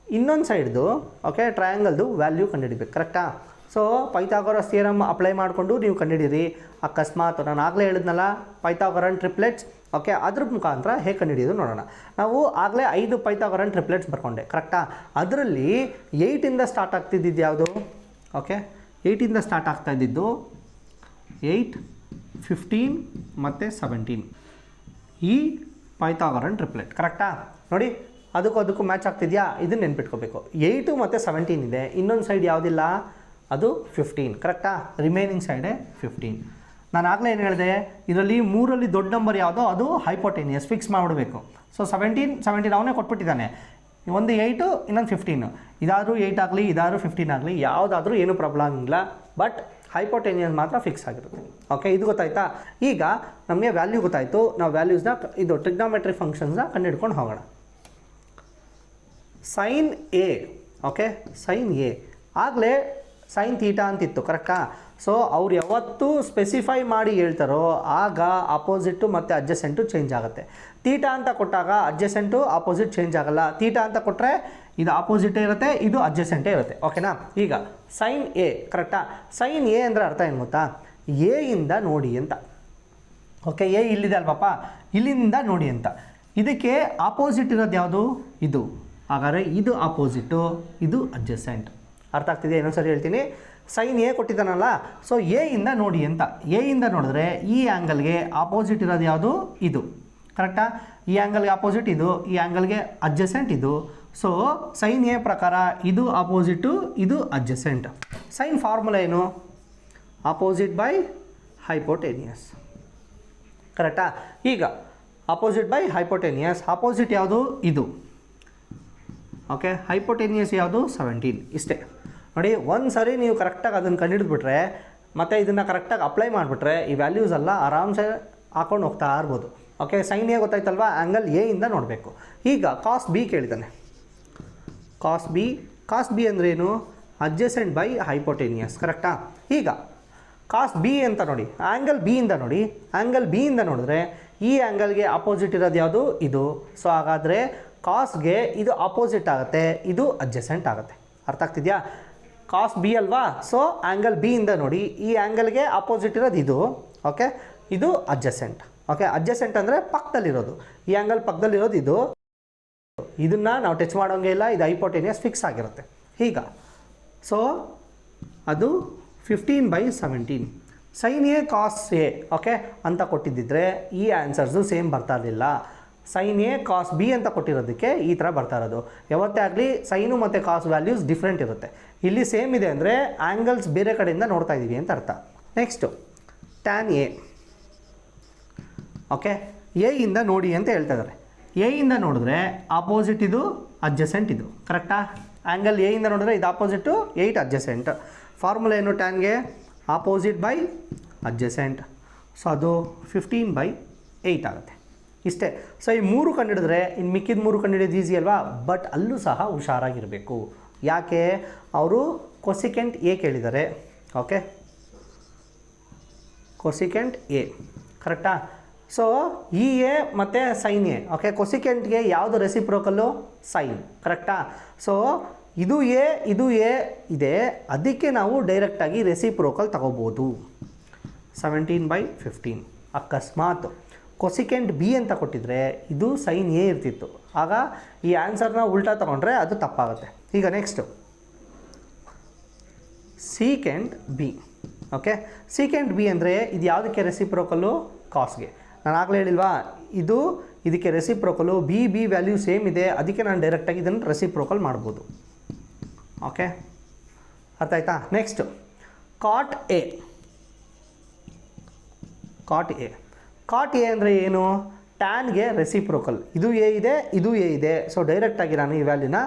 ಇನ್ನೊಂದು ಸೈಡ್ದು ಓಕೆ ಟ್ರಯಾಂಗಲ್ದು ವ್ಯಾಲ್ಯೂ ಕಂಡುಹಿಡಿಬೇಕು, ಕರೆಕ್ಟಾ? ಸೊ ಪೈಥಾಗೋರಸ್ ಥಿಯರಮ್ ಅಪ್ಲೈ ಮಾಡಿಕೊಂಡು ನೀವು ಕಂಡುಹಿಡೀರಿ. ಅಕಸ್ಮಾತ್ ನಾನು ಆಗಲೇ ಹೇಳಿದ್ನಲ್ಲ ಪೈಥಾಗೋರನ್ ಟ್ರಿಪ್ಲೆಟ್ಸ್, ಓಕೆ, ಅದ್ರ ಮುಖಾಂತರ ಹೇಗೆ ಕಂಡುಹಿಡಿಯೋದು ನೋಡೋಣ. ನಾವು ಆಗಲೇ 5 ಪೈಥಾಗೋರನ್ ಟ್ರಿಪ್ಲೆಟ್ಸ್ ಬರ್ಕೊಂಡೆ, ಕರೆಕ್ಟಾ? ಅದರಲ್ಲಿ 8ಇಂದ ಸ್ಟಾರ್ಟ್ ಆಗ್ತಿದ್ದಿದ್ದು ಯಾವುದು? ಓಕೆ, 8ಇಂದ ಸ್ಟಾರ್ಟ್ ಆಗ್ತಾ ಇದ್ದಿದ್ದು 8, 15 ಮತ್ತು 17. ಈ ಪೈಥಾಗೋರನ್ ಟ್ರಿಪ್ಲೆಟ್, ಕರೆಕ್ಟಾ? ನೋಡಿ, ಅದಕ್ಕೂ ಮ್ಯಾಚ್ ಆಗ್ತಿದೆಯಾ? ಇದನ್ನು ನೆನ್ಪಿಟ್ಕೋಬೇಕು. 8 ಮತ್ತು 17 ಇದೆ, ಇನ್ನೊಂದು ಸೈಡ್ ಯಾವುದಿಲ್ಲ, ಅದು 15, ಕರೆಕ್ಟಾ? ರಿಮೈನಿಂಗ್ ಸೈಡೇ 15. ನಾನು ಆಗಲೇ ಏನು ಹೇಳಿದೆ, ಇದರಲ್ಲಿ 3ರಲ್ಲಿ ದೊಡ್ಡ ನಂಬರ್ ಯಾವುದೋ ಅದು ಹೈಪೋಟೆನಿಯಸ್, ಫಿಕ್ಸ್ ಮಾಡಿಬಿಡಬೇಕು. ಸೊ 17 ಅವನೇ ಕೊಟ್ಬಿಟ್ಟಿದ್ದಾನೆ. ಒಂದು 8 ಇನ್ನೊಂದು 15, ಇದಾದರೂ 8 ಆಗಲಿ ಇದಾದರೂ 15 ಆಗಲಿ, ಯಾವುದಾದ್ರೂ ಏನೂ ಪ್ರಾಬ್ಲಮ್ ಇಲ್ಲ, ಬಟ್ ಹೈಪೋಟೆನಿಯಸ್ ಮಾತ್ರ ಫಿಕ್ಸ್ ಆಗಿರುತ್ತೆ. ಓಕೆ, ಇದು ಗೊತ್ತಾಯ್ತಾ? ಈಗ ನಮಗೆ ವ್ಯಾಲ್ಯೂ ಗೊತ್ತಾಯಿತು, ನಾವು ವ್ಯಾಲ್ಯೂಸ್ನ ಇದು ಟ್ರಿಗ್ನಾಮೆಟ್ರಿ ಫಂಕ್ಷನ್ಸ್ನ ಕಂಡುಹಿಡ್ಕೊಂಡು ಹೋಗೋಣ. Sine A, okay, sine A ಆಗಲೇ ಸೈನ್ ತೀಟಾ ಅಂತಿತ್ತು, ಕರೆಕ್ಟಾ? ಸೊ ಅವ್ರು ಯಾವತ್ತೂ ಸ್ಪೆಸಿಫೈ ಮಾಡಿ ಹೇಳ್ತಾರೋ ಆಗ ಅಪೋಸಿಟ್ಟು ಮತ್ತು ಅಡ್ಜಸೆಂಟು ಚೇಂಜ್ ಆಗುತ್ತೆ. ತೀಟಾ ಅಂತ ಕೊಟ್ಟಾಗ ಅಡ್ಜಸೆಂಟು ಅಪೋಸಿಟ್ ಚೇಂಜ್ ಆಗಲ್ಲ. ತೀಟಾ ಅಂತ ಕೊಟ್ಟರೆ ಇದು ಅಪೋಸಿಟೇ ಇರುತ್ತೆ, ಇದು ಅಡ್ಜಸೆಂಟೇ ಇರುತ್ತೆ, ಓಕೆನಾ? ಈಗ ಸೈನ್ ಎ, ಕರೆಕ್ಟಾ? ಸೈನ್ ಎ ಅಂದರೆ ಅರ್ಥ ಏನು ಗೊತ್ತಾ? ಎ ಇಂದ ನೋಡಿ ಅಂತ. ಓಕೆ, ಎ ಇಲ್ಲಿದೆ ಅಲ್ವಪ್ಪ, ಇಲ್ಲಿಂದ ನೋಡಿ ಅಂತ. ಇದಕ್ಕೆ ಆಪೋಸಿಟ್ ಇರೋದು ಯಾವುದು? ಇದು. ಹಾಗಾದರೆ ಇದು ಅಪೋಸಿಟು, ಇದು ಅಡ್ಜಸೆಂಟ್. ಅರ್ಥ ಆಗ್ತಿದೆ? ಇನ್ನೊಂದ್ಸರಿ ಹೇಳ್ತೀನಿ. ಸೈನ್ ಎ ಕೊಟ್ಟಿದ್ದಾನಲ್ಲ, ಸೊ ಎ ಇಂದ ನೋಡಿ ಅಂತ. ಎ ಇಂದ ನೋಡಿದ್ರೆ ಈ ಆ್ಯಂಗಲ್ಗೆ ಆಪೋಸಿಟ್ ಇರೋದು ಯಾವುದು? ಇದು, ಕರೆಕ್ಟಾ? ಈ ಆ್ಯಂಗಲ್ಗೆ ಆಪೋಸಿಟ್ ಇದು, ಈ ಆ್ಯಂಗಲ್ಗೆ ಅಡ್ಜಸೆಂಟ್ ಇದು. ಸೊ ಸೈನ್ ಎ ಪ್ರಕಾರ ಇದು ಆಪೋಸಿಟು, ಇದು ಅಡ್ಜಸೆಂಟ್. ಸೈನ್ ಫಾರ್ಮುಲಾ ಏನು? ಆಪೋಸಿಟ್ ಬೈ ಹೈಪೋಟೆನಿಯಸ್, ಕರೆಕ್ಟಾ? ಈಗ ಆಪೋಸಿಟ್ ಬೈ ಹೈಪೋಟೆನಿಯಸ್, ಆಪೋಸಿಟ್ ಯಾವುದು? ಇದು. ಓಕೆ, ಹೈಪೋಟೆನಿಯಸ್ ಯಾವುದು? 17. ಇಷ್ಟೇ. ನೋಡಿ ಒಂದು ಸರಿ ನೀವು ಕರೆಕ್ಟಾಗಿ ಅದನ್ನು ಕಂಡುಹಿಡಿದ್ಬಿಟ್ರೆ ಮತ್ತು ಇದನ್ನು ಕರೆಕ್ಟಾಗಿ ಅಪ್ಲೈ ಮಾಡಿಬಿಟ್ರೆ ಈ ವ್ಯಾಲ್ಯೂಸ್ ಎಲ್ಲ ಆರಾಮ್ಸೆ ಹಾಕೊಂಡು ಹೋಗ್ತಾ ಇರ್ಬೋದು. ಓಕೆ, ಸೈನ್ ಎ ಗೊತ್ತಾಯ್ತಲ್ವಾ, ಆ್ಯಂಗಲ್ ಎ ಇಂದ ನೋಡಬೇಕು. ಈಗ ಕಾಸ್ ಬಿ ಕೇಳಿದ್ದಾನೆ. ಕಾಸ್ ಬಿ ಅಂದರೆ ಏನು? ಅಡ್ಜಸೆಂಟ್ ಬೈ ಹೈಪೋಟೇನಿಯಸ್, ಕರೆಕ್ಟಾ? ಈಗ ಕಾಸ್ ಬಿ ಅಂತ ನೋಡಿ, ಆ್ಯಂಗಲ್ ಬಿ ಇಂದ ನೋಡಿ. ಆ್ಯಂಗಲ್ ಬಿ ಇಂದ ನೋಡಿದ್ರೆ ಈ ಆ್ಯಂಗಲ್ಗೆ ಅಪೋಸಿಟ್ ಇರೋದು ಯಾವುದು? ಇದು. ಸೊ ಹಾಗಾದರೆ ಕಾಸ್ಗೆ ಇದು ಅಪೋಸಿಟ್ ಆಗುತ್ತೆ, ಇದು ಅಡ್ಜಸೆಂಟ್ ಆಗುತ್ತೆ. ಅರ್ಥ ಆಗ್ತಿದೆಯಾ? ಕಾಸ್ ಬಿ ಅಲ್ವಾ, ಸೊ ಆ್ಯಂಗಲ್ ಬಿ ಇಂದ ನೋಡಿ, ಈ ಆ್ಯಂಗಲ್ಗೆ ಅಪೋಸಿಟ್ ಇರೋದು ಇದು. ಓಕೆ, ಇದು ಅಡ್ಜಸೆಂಟ್. ಓಕೆ, ಅಡ್ಜಸೆಂಟ್ ಅಂದರೆ ಪಕ್ಕದಲ್ಲಿರೋದು. ಈ ಆ್ಯಂಗಲ್ ಪಕ್ಕದಲ್ಲಿರೋದು ಇದು. ಇದನ್ನು ನಾವು ಟಚ್ ಮಾಡೋಂಗೆ ಇಲ್ಲ, ಇದು ಹೈಪೋಟೇನಿಯಸ್ ಫಿಕ್ಸ್ ಆಗಿರುತ್ತೆ. ಈಗ ಸೊ ಅದು 15/17 sine A cos A okay ಅಂತ ಕೊಟ್ಟಿದ್ದಿದ್ರೆ ಈ ಆನ್ಸರ್ಸು ಸೇಮ್ ಬರ್ತಾ ಇರಲಿಲ್ಲ. ಸೈನ್ ಎ ಕಾಸ್ ಬಿ ಅಂತ ಕೊಟ್ಟಿರೋದಕ್ಕೆ ಈ ಥರ ಬರ್ತಾ ಇರೋದು. ಯಾವತ್ತೇ ಆಗಲಿ ಸೈನು ಮತ್ತು ಕಾಸ್ ವ್ಯಾಲ್ಯೂಸ್ ಡಿಫ್ರೆಂಟ್ ಇರುತ್ತೆ. ಇಲ್ಲಿ ಸೇಮ್ ಇದೆ ಅಂದರೆ ಆ್ಯಂಗಲ್ಸ್ ಬೇರೆ ಕಡೆಯಿಂದ ನೋಡ್ತಾ ಇದ್ದೀವಿ ಅಂತ ಅರ್ಥ. Next tan A. Okay, A ಇಂದ ನೋಡಿ ಅಂತ ಹೇಳ್ತಾ ಇದ್ದಾರೆ. ಎ ಇಂದ ನೋಡಿದ್ರೆ ಆಪೋಸಿಟ್ ಇದು, ಅಡ್ಜಸೆಂಟ್ ಇದು, ಕರೆಕ್ಟಾ? ಆ್ಯಂಗಲ್ ಎ ಇಂದ ನೋಡಿದ್ರೆ ಇದು ಆಪೋಸಿಟು, 8 ಅಡ್ಜಸೆಂಟ್. ಫಾರ್ಮುಲಾ ಏನು ಟ್ಯಾನ್ಗೆ? Opposite by adjacent. ಸೊ ಅದು 15/8 ಆಗುತ್ತೆ. ಇಷ್ಟೇ. ಸೊ ಈ 3 ಕಂಡಿಡಿದ್ರೆ ಇನ್ನು ಮಿಕ್ಕಿದ 3 ಕಂಡಿಡಿಯೋದು ಈಸಿ ಅಲ್ವಾ? ಬಟ್ ಅಲ್ಲೂ ಸಹ ಹುಷಾರಾಗಿರಬೇಕು. ಯಾಕೆ? ಅವರು ಕೊಸಿಕೆಂಟ್ ಎ ಕೇಳಿದ್ದಾರೆ. ಓಕೆ, ಕೊಸಿಕೆಂಟ್ ಎ, ಕರೆಕ್ಟಾ? ಸೊ ಇ ಎ ಮತ್ತು ಸೈನ್ ಎ. ಓಕೆ, ಕೊಸಿಕೆಂಟ್ಗೆ ಯಾವುದು ರೆಸಿಪ್ರೋಕಲ್ಲು? ಸೈನ್, ಕರೆಕ್ಟಾ? ಸೊ ಇದು ಎ ಇದೆ, ಅದಕ್ಕೆ ನಾವು ಡೈರೆಕ್ಟಾಗಿ ರೆಸಿಪ್ರೋಕಲ್ ತಗೋಬೋದು. 17/15. ಅಕಸ್ಮಾತ್ ಕೊಸಿಕೆಂಟ್ ಬಿ ಅಂತ ಕೊಟ್ಟಿದ್ರೆ ಇದು ಸೈನ್ ಎ ಇರ್ತಿತ್ತು, ಆಗ ಈ ಆನ್ಸರ್ನ ಉಲ್ಟಾ ತೊಗೊಂಡ್ರೆ ಅದು ತಪ್ಪಾಗುತ್ತೆ. ಈಗ next secant B. Okay, secant B ಅಂದರೆ ಇದು ಯಾವುದಕ್ಕೆ ರೆಸಿಪ್ರೋಕಲ್ಲು? ಕಾಸ್ಗೆ. ನಾನು ಆಗಲೇ ಹೇಳಿಲ್ವಾ, ಇದಕ್ಕೆ ರೆಸಿಪ್ರೋಕಲ್ಲು. ಬಿ ವ್ಯಾಲ್ಯೂ ಸೇಮ್ ಇದೆ, ಅದಕ್ಕೆ ನಾನು ಡೈರೆಕ್ಟಾಗಿ ಇದನ್ನು ರೆಸಿಪ್ರೋಕಲ್ ಮಾಡ್ಬೋದು. ಓಕೆ, ಅರ್ಥ ಆಯ್ತಾ? Next cot A. Cot A ಅಂದರೆ ಏನು? ಟ್ಯಾನ್ಗೆ ರೆಸಿಪ್ರೋಕಲ್. ಇದು ಎ ಇದೆ, ಇದು ಎ ಇದೆ. ಸೊ ಡೈರೆಕ್ಟಾಗಿ ನಾನು ಈ ವ್ಯಾಲ್ಯೂನ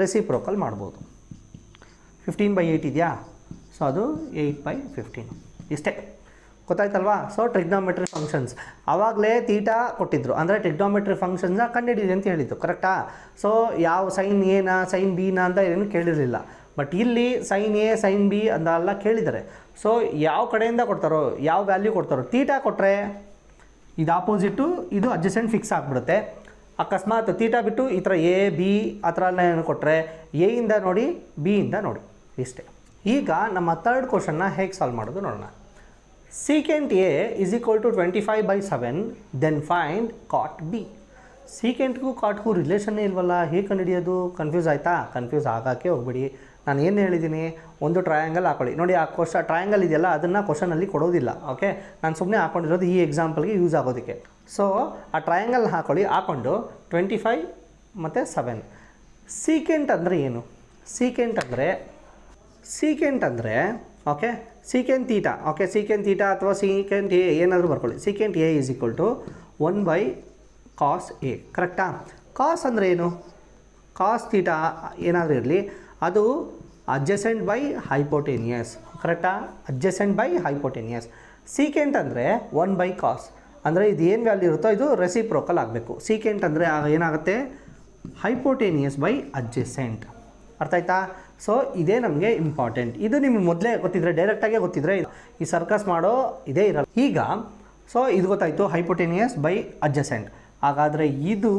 ರೆಸಿಪ್ರೋಕಲ್ ಮಾಡ್ಬೋದು. 15/8 ಇದೆಯಾ? ಸೊ ಅದು 8/15. ಇಷ್ಟೇ, ಗೊತ್ತಾಯ್ತಲ್ವಾ? ಸೊ ಟ್ರಿಗ್ನೋಮೆಟ್ರಿ ಫಂಕ್ಷನ್ಸ್ ಆವಾಗಲೇ ತೀಟಾ ಕೊಟ್ಟಿದ್ರು, ಅಂದರೆ ಟ್ರಿಗ್ನೋಮೆಟ್ರಿ ಫಂಕ್ಷನ್ಸ್ನ ಕಂಡುಹಿಡಿಯಿರಿ ಅಂತ ಹೇಳಿದ್ದು, ಕರೆಕ್ಟಾ? ಸೊ ಯಾವ ಸೈನ್ ಎನ ಸೈನ್ ಬಿನ ಅಂತ ಏನು ಕೇಳಿರಲಿಲ್ಲ. ಬಟ್ ಇಲ್ಲಿ ಸೈನ್ ಎ ಸೈನ್ ಬಿ ಅಂತೆಲ್ಲ ಕೇಳಿದ್ದಾರೆ. ಸೊ ಯಾವ ಕಡೆಯಿಂದ ಕೊಡ್ತಾರೋ, ಯಾವ ವ್ಯಾಲ್ಯೂ ಕೊಡ್ತಾರೋ, ತೀಟಾ ಕೊಟ್ಟರೆ ಇದು ಆಪೋಸಿಟು, ಇದು ಅಡ್ಜಸೆಂಟ್ ಫಿಕ್ಸ್ ಆಗಿಬಿಡುತ್ತೆ. ಅಕಸ್ಮಾತ್ ತೀಟಾ ಬಿಟ್ಟು ಈ ಥರ ಎ ಬಿ ಆ ಥರ ಎಲ್ಲ ಏನು ಕೊಟ್ಟರೆ ಎ ಇಂದ ನೋಡಿ, ಬಿ ಇಂದ ನೋಡಿ. ಇಷ್ಟೇ. ಈಗ ನಮ್ಮ ಥರ್ಡ್ ಕ್ವಶನ್ನ ಹೇಗೆ ಸಾಲ್ವ್ ಮಾಡೋದು ನೋಡೋಣ. Secant A is equal to 25/7 then find cot B. ಸೀಕೆಂಟ್ಗೂ ಕಾಟ್ಗೂ ರಿಲೇಷನ್ನೇ ಇಲ್ವಲ್ಲ, ಹೇಗೆ ಕಂಡುಹಿಡಿಯೋದು? ಕನ್ಫ್ಯೂಸ್ ಆಯಿತಾ? ಕನ್ಫ್ಯೂಸ್ ಆಗೋಕ್ಕೆ ಹೋಗ್ಬಿಡಿ. ನಾನು ಏನು ಹೇಳಿದ್ದೀನಿ, ಒಂದು ಟ್ರಯಾಂಗಲ್ ಹಾಕೊಳ್ಳಿ. ನೋಡಿ ಆ ಟ್ರಯಾಂಗಲ್ ಇದೆಯಲ್ಲ, ಅದನ್ನು ಕ್ವಶನಲ್ಲಿ ಕೊಡೋದಿಲ್ಲ. ಓಕೆ, ನಾನು ಸುಮ್ಮನೆ ಹಾಕೊಂಡಿರೋದು ಈ ಎಕ್ಸಾಂಪಲ್ಗೆ ಯೂಸ್ ಆಗೋದಕ್ಕೆ. ಸೊ ಆ ಟ್ರಯಾಂಗಲ್ ಹಾಕ್ಕೊಂಡು 25 ಮತ್ತು 7. ಸೀಕೆಂಟ್ ಅಂದರೆ ಏನು? ಸೀಕೆಂಟ್ ಅಂದರೆ okay, secant theta. Okay, secant theta ಅಥವಾ ಸೀಕೆಂಟ್ ಎ ಏನಾದರೂ ಬರ್ಕೊಳ್ಳಿ. Secant A is equal to 1/ಕಾಸ್ ಎ, ಕರೆಕ್ಟಾ? ಕಾಸ್ ಅಂದರೆ ಏನು? ಕಾಸ್ ತೀಟಾ ಏನಾದರೂ ಇರಲಿ, ಅದು ಅಡ್ಜಸೆಂಟ್ ಬೈ ಹೈಪೋಟೇನಿಯಸ್, ಕರೆಕ್ಟಾ? Adjacent by ಹೈಪೋಟೇನಿಯಸ್. ಸೀಕೆಂಟ್ ಅಂದರೆ 1/ಕಾಸ್, ಅಂದರೆ ಇದು ಏನು ವ್ಯಾಲ್ಯೂ ಇರುತ್ತೋ ಇದು ರೆಸಿಪ್ರೋಕಲ್ ಆಗಬೇಕು. ಸೀಕೆಂಟ್ ಅಂದರೆ ಏನಾಗುತ್ತೆ? ಹೈಪೋಟೇನಿಯಸ್ ಬೈ ಅಡ್ಜಸೆಂಟ್. ಅರ್ಥ ಆಯ್ತಾ? ಸೊ ಇದೇ ನಮಗೆ ಇಂಪಾರ್ಟೆಂಟ್. ಇದು ನಿಮ್ಗೆ ಮೊದಲೇ ಗೊತ್ತಿದ್ರೆ, ಡೈರೆಕ್ಟಾಗೇ ಗೊತ್ತಿದ್ರೆ ಈ ಸರ್ಕಸ್ ಮಾಡೋ ಇದೇ ಇರಲ್ಲ. ಈಗ ಸೊ ಇದು ಗೊತ್ತಾಯಿತು, ಹೈಪೋಟೇನಿಯಸ್ ಬೈ ಅಡ್ಜಸೆಂಟ್. ಹಾಗಾದರೆ ಇದು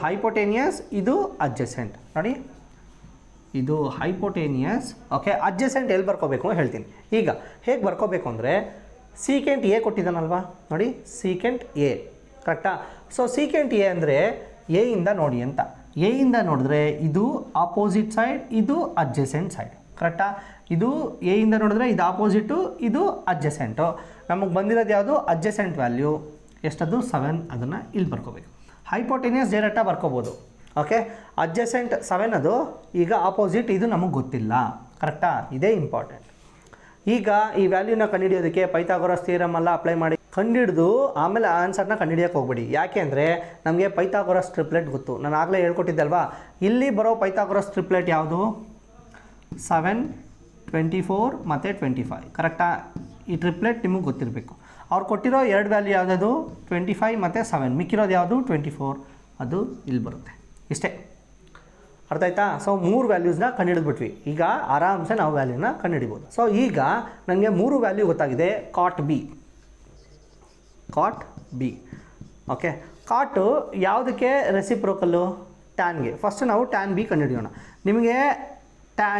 ಹೈಪೋಟೇನಿಯಸ್, ಇದು ಅಡ್ಜಸೆಂಟ್. ನೋಡಿ, ಇದು ಹೈಪೋಟೇನಿಯಸ್. ಓಕೆ, ಅಡ್ಜಸೆಂಟ್ ಎಲ್ಲಿ ಬರ್ಕೋಬೇಕು ಹೇಳ್ತೀನಿ. ಈಗ ಹೇಗೆ ಬರ್ಕೋಬೇಕು ಅಂದರೆ, ಸೀಕೆಂಟ್ ಎ ಕೊಟ್ಟಿದ್ದಾನಲ್ವಾ, ನೋಡಿ ಸೀಕೆಂಟ್ ಎ, ಕರೆಕ್ಟಾ? ಸೊ ಸೀಕೆಂಟ್ ಎ ಅಂದರೆ ಎ ಇಂದ ನೋಡಿ ಅಂತ. ಎ ಇಂದ ನೋಡಿದ್ರೆ ಇದು ಆಪೋಸಿಟ್ ಸೈಡ್, ಇದು ಅಡ್ಜಸೆಂಟ್ ಸೈಡ್, ಕರೆಕ್ಟಾ? ಇದು ಎ ಇಂದ ನೋಡಿದ್ರೆ ಇದು ಆಪೋಸಿಟು, ಇದು ಅಡ್ಜಸೆಂಟು. ನಮಗೆ ಬಂದಿರೋದು ಯಾವುದು? ಅಡ್ಜಸೆಂಟ್ ವ್ಯಾಲ್ಯೂ ಎಷ್ಟದು? 7. ಅದನ್ನು ಇಲ್ಲಿ ಬರ್ಕೋಬೇಕು. ಹೈಪೋಟೇನಿಯಸ್ ಡೈರೆಕ್ಟಾಗಿ ಬರ್ಕೋಬೋದು. ಓಕೆ, ಅಡ್ಜಸೆಂಟ್ 7 ಅದು. ಈಗ ಆಪೋಸಿಟ್ ಇದು ನಮಗೆ ಗೊತ್ತಿಲ್ಲ, ಕರೆಕ್ಟಾ? ಇದೇ ಇಂಪಾರ್ಟೆಂಟ್. ಈಗ ಈ ವ್ಯಾಲ್ಯೂನ ಕಂಡುಹಿಡಿಯೋದಕ್ಕೆ ಪೈಥಾಗೋರಸ್ ಥಿಯರಮ್ ಎಲ್ಲ ಅಪ್ಲೈ ಮಾಡಿ ಕಂಡುಹಿಡಿದು ಆಮೇಲೆ ಆನ್ಸರ್ನ ಕಂಡುಹಿಡಿಯೋಕ್ಕೆ ಹೋಗ್ಬೇಡಿ. ಯಾಕೆ ಅಂದರೆ ನಮಗೆ ಪೈಥಾಗೋರಸ್ ಟ್ರಿಪ್ಲೆಟ್ ಗೊತ್ತು. ನಾನು ಆಗಲೇ ಹೇಳ್ಕೊಟ್ಟಿದ್ದೆ ಅಲ್ವಾ, ಇಲ್ಲಿ ಬರೋ ಪೈಥಾಗೋರಸ್ ಟ್ರಿಪ್ಲೆಟ್ ಯಾವುದು? 7, 24 ಮತ್ತು 25 ಕರೆಕ್ಟಾ? ಈ ಟ್ರಿಪ್ಲೆಟ್ ನಿಮಗೆ ಗೊತ್ತಿರಬೇಕು. ಅವ್ರು ಕೊಟ್ಟಿರೋ ಎರಡು ವ್ಯಾಲ್ಯೂ ಯಾವುದದು 25 ಮತ್ತು 7, ಮಿಕ್ಕಿರೋದು ಯಾವುದು 24, ಅದು ಇಲ್ಲಿ ಬರುತ್ತೆ. ಇಷ್ಟೇ, ಅರ್ಥ ಆಯ್ತಾ? ಸೊ 3 ವ್ಯಾಲ್ಯೂಸ್ನ ಕಂಡುಹಿಡಿದ್ಬಿಟ್ವಿ. ಈಗ ಆರಾಮ್ಸೆ ನಾವು ವ್ಯಾಲ್ಯೂನ ಕಂಡುಹಿಡಿಬೋದು. ಸೊ ಈಗ ನನಗೆ 3 ವ್ಯಾಲ್ಯೂ ಗೊತ್ತಾಗಿದೆ. ಕಾಟ್ ಬಿ ಓಕೆ. ಕಾಟು ಯಾವುದಕ್ಕೆ ರೆಸಿಪ್ರೋಕಲ್ಲು? ಟ್ಯಾನ್ಗೆ. ಫಸ್ಟ್ ನಾವು ಟ್ಯಾನ್ ಬಿ ಕಂಡುಹಿಡಿಯೋಣ. ನಿಮಗೆ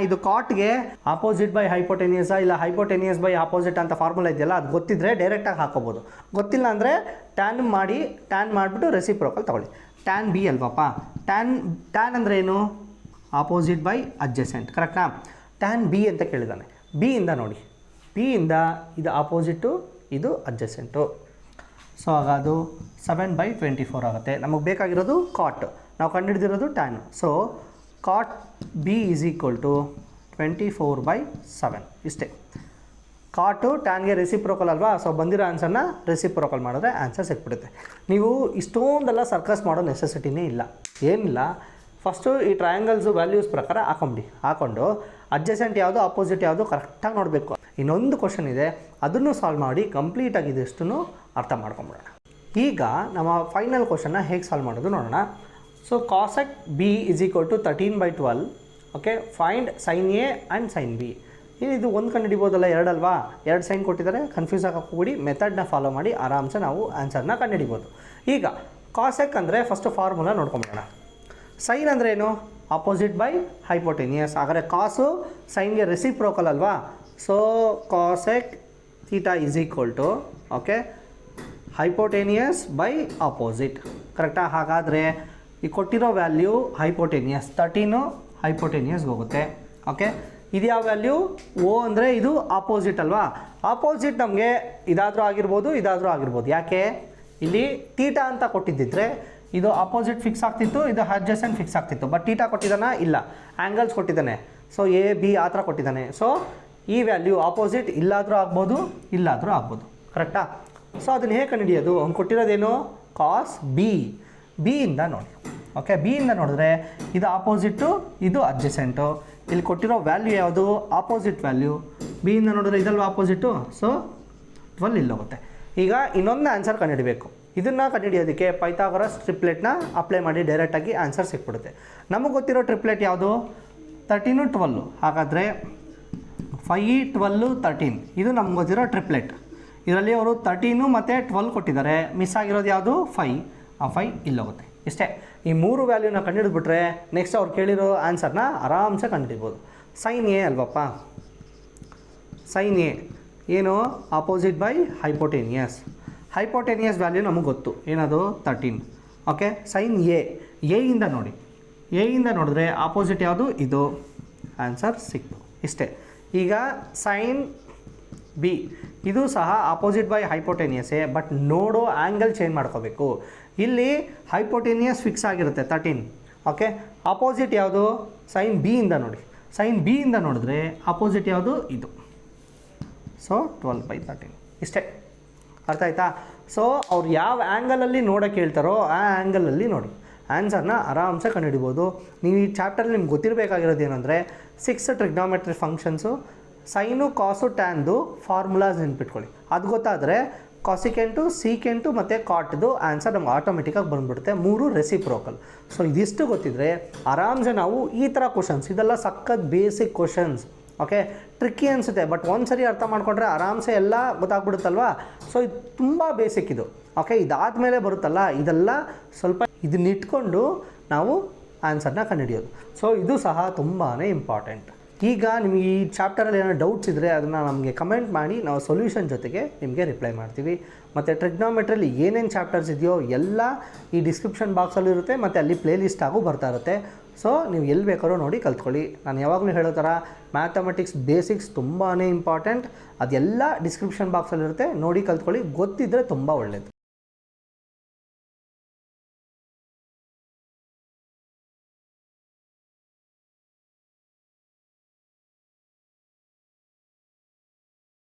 ಇದು ಕಾಟ್ಗೆ ಆಪೋಸಿಟ್ ಬೈ ಹೈಪೋಟೆನಿಯಸಾ ಇಲ್ಲ ಹೈಪೋಟೆನಿಯಸ್ ಬೈ ಆಪೋಸಿಟ್ ಅಂತ ಫಾರ್ಮುಲಾ ಇದೆಯಲ್ಲ, ಅದು ಗೊತ್ತಿದ್ದರೆ ಡೈರೆಕ್ಟಾಗಿ ಹಾಕೋಬೋದು. ಗೊತ್ತಿಲ್ಲ ಅಂದರೆ ಟ್ಯಾನ್ ಮಾಡಿಬಿಟ್ಟು ರೆಸಿಪ್ರೋಕಲ್ ತಗೊಳ್ಳಿ. Tan B ಅಲ್ವಪ್ಪ? ಟ್ಯಾನ್ ಅಂದರೆ ಏನು? ಆಪೋಸಿಟ್ ಬೈ ಅಡ್ಜಸೆಂಟ್, ಕರೆಕ್ಟಾ? ಟ್ಯಾನ್ ಬಿ ಅಂತ ಕೇಳಿದ್ದಾನೆ. ಬಿಯಿಂದ ನೋಡಿ, ಬಿಯಿಂದ ಇದು ಆಪೋಸಿಟು, ಇದು ಅಡ್ಜಸೆಂಟು. ಸೊ ಆಗ ಅದು 7/24 ಆಗುತ್ತೆ. ನಮಗೆ ಬೇಕಾಗಿರೋದು ಕಾಟ್, ನಾವು ಕಂಡುಹಿಡಿದಿರೋದು tan. So cot B is equal to 24/7. ಇಷ್ಟೇ. ಕಾಟು ಟ್ಯಾನ್ಗೆ ರೆಸಿಪ್ರೋಕಲ್ ಅಲ್ವಾ? ಸೊ ಬಂದಿರೋ ಆನ್ಸರ್ನ ರೆಸಿಪ್ರೋಕಲ್ ಮಾಡಿದ್ರೆ ಆನ್ಸರ್ ಸಿಕ್ಬಿಡುತ್ತೆ. ನೀವು ಇಷ್ಟೊಂದೆಲ್ಲ ಸರ್ಕಸ್ ಮಾಡೋ ನೆಸೆಸಿಟಿನೇ ಇಲ್ಲ, ಏನಿಲ್ಲ. ಫಸ್ಟು ಈ ಟ್ರಯಾಂಗಲ್ಸು ವ್ಯಾಲ್ಯೂಸ್ ಪ್ರಕಾರ ಹಾಕೊಂಡು ಅಡ್ಜಸೆಂಟ್ ಯಾವುದು ಆಪೋಸಿಟ್ ಯಾವುದು ಕರೆಕ್ಟಾಗಿ ನೋಡಬೇಕು. ಇನ್ನೊಂದು ಕ್ವಶನ್ ಇದೆ, ಅದನ್ನು ಸಾಲ್ವ್ ಮಾಡಿ ಕಂಪ್ಲೀಟಾಗಿ ಇದೆಷ್ಟನ್ನು ಅರ್ಥ ಮಾಡ್ಕೊಂಬಿಡೋಣ. ಈಗ ನಮ್ಮ ಫೈನಲ್ ಕ್ವಶನ್ನ ಹೇಗೆ ಸಾಲ್ವ್ ಮಾಡೋದು ನೋಡೋಣ. So cosec B is equal to 13/12. Okay, find sine A and sine B. ಇದು ಒಂದು ಕಂಡುಹಿಡಿಬೋದಲ್ಲ, ಎರಡಲ್ವಾ? 2 ಸೈನ್ ಕೊಟ್ಟಿದ್ದಾರೆ, ಕನ್ಫ್ಯೂಸ್ ಆಗಿ ಹೋಗ್ಬಿಡಿ. ಮೆಥಡ್ನ ಫಾಲೋ ಮಾಡಿ ಆರಾಮ್ಸೆ ನಾವು ಆನ್ಸರ್ನ ಕಂಡುಹಿಡಿಬೋದು. ಈಗ ಕಾಸೆಕ್ ಅಂದರೆ ಫಸ್ಟ್ ಫಾರ್ಮುಲಾ ನೋಡ್ಕೊಂಬಿಡೋಣ. ಸೈನ್ ಅಂದರೆ ಏನು? Opposite by hypotenuse. ಹಾಗಾದರೆ ಕಾಸು ಸೈನ್ಗೆ ರೆಸಿಪ್ರೋಕಲ್ ಅಲ್ವಾ? So cosec theta is equal to okay hypotenuse by opposite, ಕರೆಕ್ಟಾ? ಹಾಗಾದರೆ ಈ ಕೊಟ್ಟಿರೋ ವ್ಯಾಲ್ಯೂ ಹೈಪೋಟೆನಿಯಸ್, 13 ಹೈಪೋಟೆನಿಯಸ್ಗೆ ಹೋಗುತ್ತೆ. ಓಕೆ, ಇದು ಯಾವ ವ್ಯಾಲ್ಯೂ? ಓ ಅಂದರೆ ಇದು ಆಪೋಸಿಟ್ ಅಲ್ವಾ? ಆಪೋಸಿಟ್ ನಮಗೆ ಇದಾದರೂ ಆಗಿರ್ಬೋದು. ಯಾಕೆ? ಇಲ್ಲಿ ತೀಟಾ ಅಂತ ಕೊಟ್ಟಿದ್ದಿದ್ರೆ ಇದು ಆಪೋಸಿಟ್ ಫಿಕ್ಸ್ ಆಗ್ತಿತ್ತು, ಇದು ಅಡ್ಜಸೆಂಟ್ ಫಿಕ್ಸ್ ಆಗ್ತಿತ್ತು. ಬಟ್ ತೀಟಾ ಕೊಟ್ಟಿದ್ದಾನ? ಇಲ್ಲ. ಆ್ಯಂಗಲ್ಸ್ ಕೊಟ್ಟಿದ್ದಾನೆ. ಸೊ ಎ ಬಿ ಆ ಥರ ಕೊಟ್ಟಿದ್ದಾನೆ. ಸೊ ಈ ವ್ಯಾಲ್ಯೂ ಆಪೋಸಿಟ್ ಇಲ್ಲಾದರೂ ಆಗ್ಬೋದು, ಕರೆಕ್ಟಾ? ಸೊ ಅದನ್ನು ಹೇಗೆ ಕಂಡುಹಿಡಿಯೋದು? ಅವ್ನು ಕೊಟ್ಟಿರೋದೇನು? ಕಾಸ್ ಬಿಯಿಂದ ನೋಡಿ. ಓಕೆ, ಬಿಯಿಂದ ನೋಡಿದ್ರೆ ಇದು ಆಪೋಸಿಟ್ಟು, ಇದು ಅಡ್ಜಸೆಂಟು. ಇಲ್ಲಿ ಕೊಟ್ಟಿರೋ ವ್ಯಾಲ್ಯೂ ಯಾವುದು? Opposite value. ಬಿಯಿಂದ ನೋಡಿದ್ರೆ ಇದಲ್ವ ಆಪೋಸಿಟು? ಸೊ 12 ಇಲ್ಲೋಗುತ್ತೆ. ಈಗ ಇನ್ನೊಂದು ಆನ್ಸರ್ ಕಂಡುಹಿಡಬೇಕು. ಇದನ್ನು ಕಂಡುಹಿಡಿಯೋದಕ್ಕೆ ಪೈಥಾಗರಸ್ ಟ್ರಿಪ್ಲೆಟ್ನ ಅಪ್ಲೈ ಮಾಡಿ ಡೈರೆಕ್ಟಾಗಿ ಆನ್ಸರ್ ಸಿಕ್ಬಿಡುತ್ತೆ. ನಮಗೆ ಗೊತ್ತಿರೋ ಟ್ರಿಪ್ಲೆಟ್ ಯಾವುದು? 13, 12. ಹಾಗಾದರೆ 5, 12, 13 ಇದು ನಮ್ಗೆ ಗೊತ್ತಿರೋ ಟ್ರಿಪ್ಲೆಟ್. ಇದರಲ್ಲಿ ಅವರು 13 ಮತ್ತು 12 ಕೊಟ್ಟಿದ್ದಾರೆ. ಮಿಸ್ ಆಗಿರೋದು ಯಾವುದು? 5. ಆ 5 ಇಲ್ಲೋಗುತ್ತೆ. ಇಷ್ಟೇ. ಈ 3 ವ್ಯಾಲ್ಯೂನ ಕಂಡುಹಿಡಿದ್ಬಿಟ್ರೆ ನೆಕ್ಸ್ಟ್ ಅವ್ರು ಕೇಳಿರೋ ಆನ್ಸರ್ನ ಆರಾಮ್ಸೆ ಕಂಡುಹಿಡಿಬೋದು. ಸೈನ್ ಎ ಅಲ್ವಪ್ಪ? ಸೈನ್ ಎ ಏನು? ಆಪೋಸಿಟ್ ಬೈ ಹೈಪೋಟೆನಿಯಸ್ ವ್ಯಾಲ್ಯೂ ನಮಗೆ ಗೊತ್ತು, ಏನದು? 13. ಓಕೆ, ಸೈನ್ ಎಯಿಂದ ನೋಡಿ. ಎಯಿಂದ ನೋಡಿದ್ರೆ ಆಪೋಸಿಟ್ ಯಾವುದು? ಇದು. ಆನ್ಸರ್ ಸಿಕ್ತು. ಇಷ್ಟೇ. ಈಗ ಸೈನ್ ಬಿ ಇದು ಸಹ ಆಪೋಸಿಟ್ ಬೈ ಹೈಪೋಟೆನಿಯಸ್ಸೇ, ಬಟ್ ನೋಡೋ ಆ್ಯಂಗಲ್ ಚೇಂಜ್ ಮಾಡ್ಕೋಬೇಕು. ಇಲ್ಲಿ ಹೈಪೋಟೆನಿಯಸ್ ಫಿಕ್ಸ್ ಆಗಿರುತ್ತೆ 13. ಓಕೆ, ಆಪೋಸಿಟ್ ಯಾವುದು? ಸೈನ್ ಬಿಯಿಂದ ನೋಡಿ. ಸೈನ್ ಬಿಯಿಂದ ನೋಡಿದ್ರೆ ಆಪೋಸಿಟ್ ಯಾವುದು? ಇದು. ಸೊ 12/13. ಇಷ್ಟೇ. ಅರ್ಥ ಆಯ್ತಾ? ಸೊ ಅವ್ರು ಯಾವ ಆ್ಯಂಗಲಲ್ಲಿ ನೋಡೋಕ್ಕೆ ಹೇಳ್ತಾರೋ ಆ ಆ್ಯಂಗಲಲ್ಲಿ ನೋಡಿ ಆನ್ಸರ್ನ ಆರಾಮ್ಸೆ ಕಂಡುಹಿಡಿಬೋದು. ನೀವು ಈ ಚಾಪ್ಟರಲ್ಲಿ ನಿಮ್ಗೆ ಗೊತ್ತಿರಬೇಕಾಗಿರೋದು ಏನಂದರೆ 6 ಟ್ರಿಗ್ನಾಮೆಟ್ರಿ ಫಂಕ್ಷನ್ಸು, ಸೈನು ಕಾಸು ಟ್ಯಾನ್ದು ಫಾರ್ಮುಲಾಸ್ ನೆನ್ಪಿಟ್ಕೊಳ್ಳಿ. ಅದು ಗೊತ್ತಾದರೆ ಕಾಸಿಕೆಂಟು, ಸೀಕೆಂಟು ಮತ್ತು ಕಾಟ್ದು ಆನ್ಸರ್ ನಮ್ಗೆ ಆಟೋಮೆಟಿಕ್ಕಾಗಿ ಬಂದುಬಿಡುತ್ತೆ. 3 ರೆಸಿಪ್ರೋಕಲ್. ಸೊ ಇದಿಷ್ಟು ಗೊತ್ತಿದ್ದರೆ ಆರಾಮ್ಸೆ ನಾವು ಈ ಥರ ಕ್ವಶನ್ಸ್, ಇದೆಲ್ಲ ಸಖತ್ ಬೇಸಿಕ್ ಕ್ವಶನ್ಸ್. ಓಕೆ, ಟ್ರಿಕ್ಕಿ ಅನಿಸುತ್ತೆ, ಬಟ್ ಒಂದು ಸರಿ ಅರ್ಥ ಮಾಡ್ಕೊಂಡ್ರೆ ಆರಾಮ್ಸೆ ಎಲ್ಲ ಗೊತ್ತಾಗ್ಬಿಡುತ್ತಲ್ವಾ? ಸೊ ಇದು ತುಂಬ ಬೇಸಿಕ್ ಇದು. ಓಕೆ, ಇದಾದಮೇಲೆ ಬರುತ್ತಲ್ಲ, ಇದೆಲ್ಲ ಸ್ವಲ್ಪ ಇದನ್ನಿಟ್ಕೊಂಡು ನಾವು ಆನ್ಸರ್ನ ಕಂಡುಹಿಡಿಯೋದು. ಸೊ ಇದು ಸಹ ತುಂಬಾ ಇಂಪಾರ್ಟೆಂಟ್. ಈಗ ನಿಮಗೆ ಈ ಚಾಪ್ಟರಲ್ಲಿ ಏನೋ ಡೌಟ್ಸ್ ಇದ್ದರೆ ಅದನ್ನು ನಮಗೆ ಕಮೆಂಟ್ ಮಾಡಿ, ನಾವು ಸೊಲ್ಯೂಷನ್ ಜೊತೆಗೆ ನಿಮಗೆ ರಿಪ್ಲೈ ಮಾಡ್ತೀವಿ. ಮತ್ತು ಟ್ರಿಗ್ನಾಮೆಟ್ರಿಯಲ್ಲಿ ಏನೇನು ಚಾಪ್ಟರ್ಸ್ ಇದೆಯೋ ಎಲ್ಲ ಈ ಡಿಸ್ಕ್ರಿಪ್ಷನ್ ಬಾಕ್ಸಲ್ಲಿರುತ್ತೆ, ಮತ್ತು ಅಲ್ಲಿ ಪ್ಲೇಲಿಸ್ಟ್ ಆಗು ಬರ್ತಾ ಇರುತ್ತೆ. ಸೊ ನೀವು ಎಲ್ಲಿ ಬೇಕಾದ್ರೂ ನೋಡಿ ಕಲ್ತ್ಕೊಳ್ಳಿ. ನಾನು ಯಾವಾಗಲೂ ಹೇಳೋ ಥರ ಮ್ಯಾಥಮೆಟಿಕ್ಸ್ ಬೇಸಿಕ್ಸ್ ತುಂಬಾ ಇಂಪಾರ್ಟೆಂಟ್. ಅದೆಲ್ಲ ಡಿಸ್ಕ್ರಿಪ್ಷನ್ ಬಾಕ್ಸಲ್ಲಿರುತ್ತೆ, ನೋಡಿ ಕಲ್ತ್ಕೊಳ್ಳಿ. ಗೊತ್ತಿದ್ದರೆ ತುಂಬ ಒಳ್ಳೆಯದು.